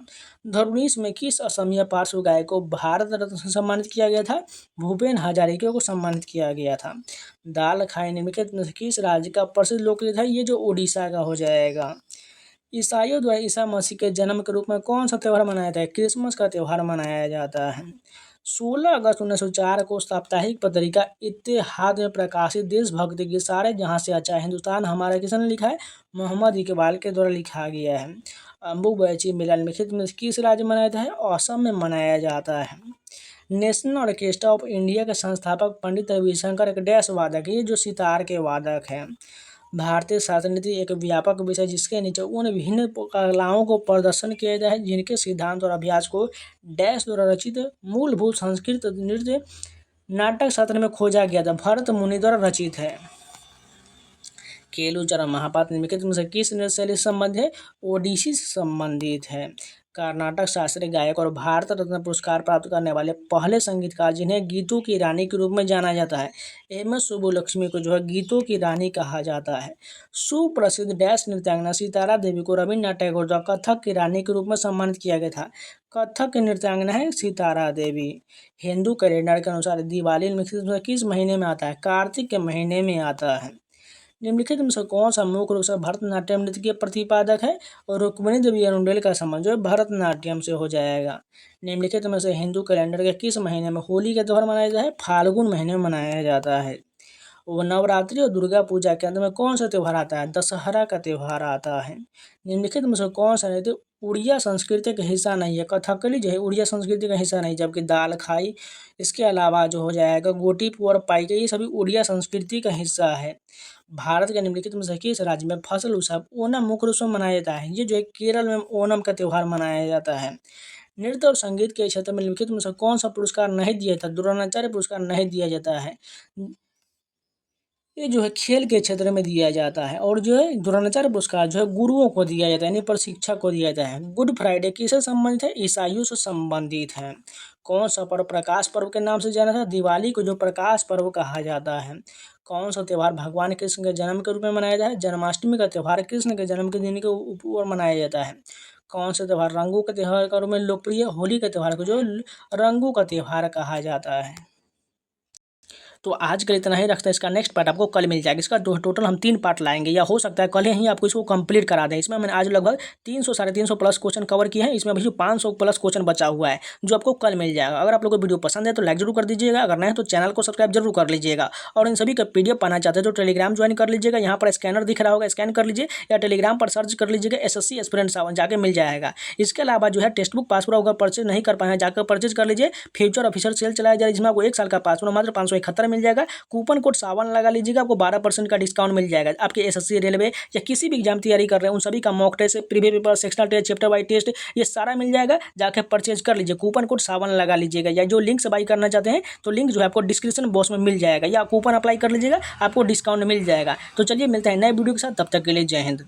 S1: धरुनीश में किस असमिया पार्श्व गायक को भारत रत्न से सम्मानित किया गया था? भूपेन हजारिका को सम्मानित किया गया था। दाल खाई निम्नलिखित में से किस राज्य का प्रसिद्ध लोकगीत है? ये जो उड़ीसा का हो जाएगा। ईसाइयों द्वारा ईसा मसीह के जन्म के रूप में कौन सा त्यौहार मनाया जाता है? क्रिसमस का त्यौहार मनाया जाता है। 16 अगस्त 1904 को साप्ताहिक पत्रिका इत्तेहाद में प्रकाशित देशभक्ति गीत सारे जहां से अच्छा हिंदुस्तान हमारा किसने लिखा है? मोहम्मद इकबाल के द्वारा लिखा गया है। अम्बुबैची मेला निम्नलिखित में किस राज्य में मनाया जाता है? असम में मनाया जाता है। नेशनल ऑर्केस्ट्रा ऑफ इंडिया के संस्थापक पंडित रविशंकर एक डैश वादक है, ये जो सितार के वादक हैं। भारतीय शास्त्रीय नृत्य एक व्यापक विषय जिसके नीचे उन विभिन्न कलाओं को प्रदर्शन किया जाता है जिनके सिद्धांत और अभ्यास को डैश द्वारा रचित मूलभूत संस्कृत नृत्य नाटक शास्त्र में खोजा गया था। भरत मुनि द्वारा रचित है। केलुचरण महापात्र निम्नलिखित में से किस नृत्य शैली से संबंधित है? ओडिसी से संबंधित है। कर्नाटक शास्त्रीय गायक और भारत रत्न पुरस्कार प्राप्त करने वाले पहले संगीतकार जिन्हें गीतों की रानी के रूप में जाना जाता है? एम.एस. सुब्बुलक्ष्मी को जो है गीतों की रानी कहा जाता है। सुप्रसिद्ध डैश नृत्यांगना सितारा देवी को रविन्द्रनाथ टैगोर द्वारा कथक की रानी के रूप में सम्मानित किया गया था। कथक की नृत्यांगना है सितारा देवी। हिंदू कैलेंडर के अनुसार दिवाली निम्नलिखित किस महीने में आता है? कार्तिक के महीने में आता है। निम्नलिखित में से कौन सा मुख्य रूप से भरतनाट्यम नृत्य के प्रतिपादक है? और रुक्मिणी देवी अरुंडेल का संबंध जो है भरतनाट्यम से हो जाएगा। निम्नलिखित में से हिंदू कैलेंडर के किस महीने में होली का त्यौहार मनाया जाता है? फाल्गुन महीने में मनाया जाता है। वो नवरात्रि और दुर्गा पूजा के अंत में कौन सा त्यौहार आता है? दशहरा का त्यौहार आता है। निम्नलिखित में से कौन सा नृत्य उड़िया संस्कृति का हिस्सा नहीं है? कथकली जो है उड़िया संस्कृति का हिस्सा नहीं, जबकि दाल खाई इसके अलावा जो हो जाएगा गोटीपुआ और पाइका ये सभी उड़िया संस्कृति का हिस्सा है। भारत के निम्नलिखित में से किस राज्य में फसल उत्सव ओणम मुख्य रूप से मनाया जाता है? ये जो है केरल में ओणम का त्यौहार मनाया जाता है। नृत्य और संगीत के क्षेत्र में निम्नलिखित में से कौन सा पुरस्कार नहीं दिया जाता? द्रोणाचार्य पुरस्कार नहीं दिया जाता है। ये जो है खेल के क्षेत्र में दिया जाता है। और जो है द्रोणाचार्य पुरस्कार जो है गुरुओं को दिया जाता है, यानी प्रशिक्षक को दिया जाता है। गुड फ्राइडे किससे संबंधित है? ईसाइयों से संबंधित है। कौन सा पर्व प्रकाश पर्व के नाम से जाना था? दिवाली को जो प्रकाश पर्व कहा जाता है। कौन सा त्यौहार भगवान कृष्ण के जन्म के रूप में मनाया जाता है? जन्माष्टमी का त्यौहार कृष्ण के जन्म के दिन के ऊपर मनाया जाता है। कौन सा त्यौहार रंगों के त्यौहार के रूप में लोकप्रिय? होली के त्यौहार को जो रंगों का त्यौहार कहा जाता है। तो आज का इतना ही रखते हैं। इसका नेक्स्ट पार्ट आपको कल मिल जाएगा। इसका टोटल हम 3 पार्ट लाएंगे, या हो सकता है कल ही आपको इसको कंप्लीट करा दें। इसमें मैंने आज लगभग 300 साढ़े 300 प्लस क्वेश्चन कवर किए हैं। इसमें अभी जो 500 प्लस क्वेश्चन बचा हुआ है जो आपको कल मिल जाएगा। अगर आप लोग को वीडियो पसंद है तो लाइक जरूर कर दीजिएगा, अगर नहीं तो चैनल को सब्सक्राइब जरूर कर लीजिएगा। और इन सभी का PDF पाना चाहते हैं तो टेलीग्राम ज्वाइन कर लीजिएगा। यहाँ पर स्कैनर दिख रहा होगा, स्कैन कर लीजिए, या टेलीग्राम पर सर्च कर लीजिएगा SSC एस्पिरेंट 7 जाके मिल जाएगा। इसके अलावा जो है टेक्स्ट बुक पासवर्ड होगा, परचेज नहीं कर पाए जाकर परचेज कर लीजिए। फ्यूचर ऑफिसर सेल चलाया जा रहा है जिसमें आपको 1 साल का पासवर्ड मात्र 571 मिल जाएगा। कूपन कोड 7 लगा लीजिएगा, आपको 12% का डिस्काउंट मिल जाएगा। आपके SSC रेलवे या किसी भी एग्जाम तैयारी कर रहे हैं उन सभी का mock test, previous paper, sectional test, chapter wise test, ये सारा मिल जाएगा। जाके परचेज कर लीजिए, कूपन कोड 7 लगा लीजिएगा। या जो लिंक से बाई करना चाहते हैं तो लिंक जो है आपको डिस्क्रिप्शन बॉक्स में मिल जाएगा, या कूपन अप्लाई कर लीजिएगा, आपको डिस्काउंट मिल जाएगा। तो चलिए मिलते हैं नए वीडियो के साथ, तब तक के लिए जय हिंद।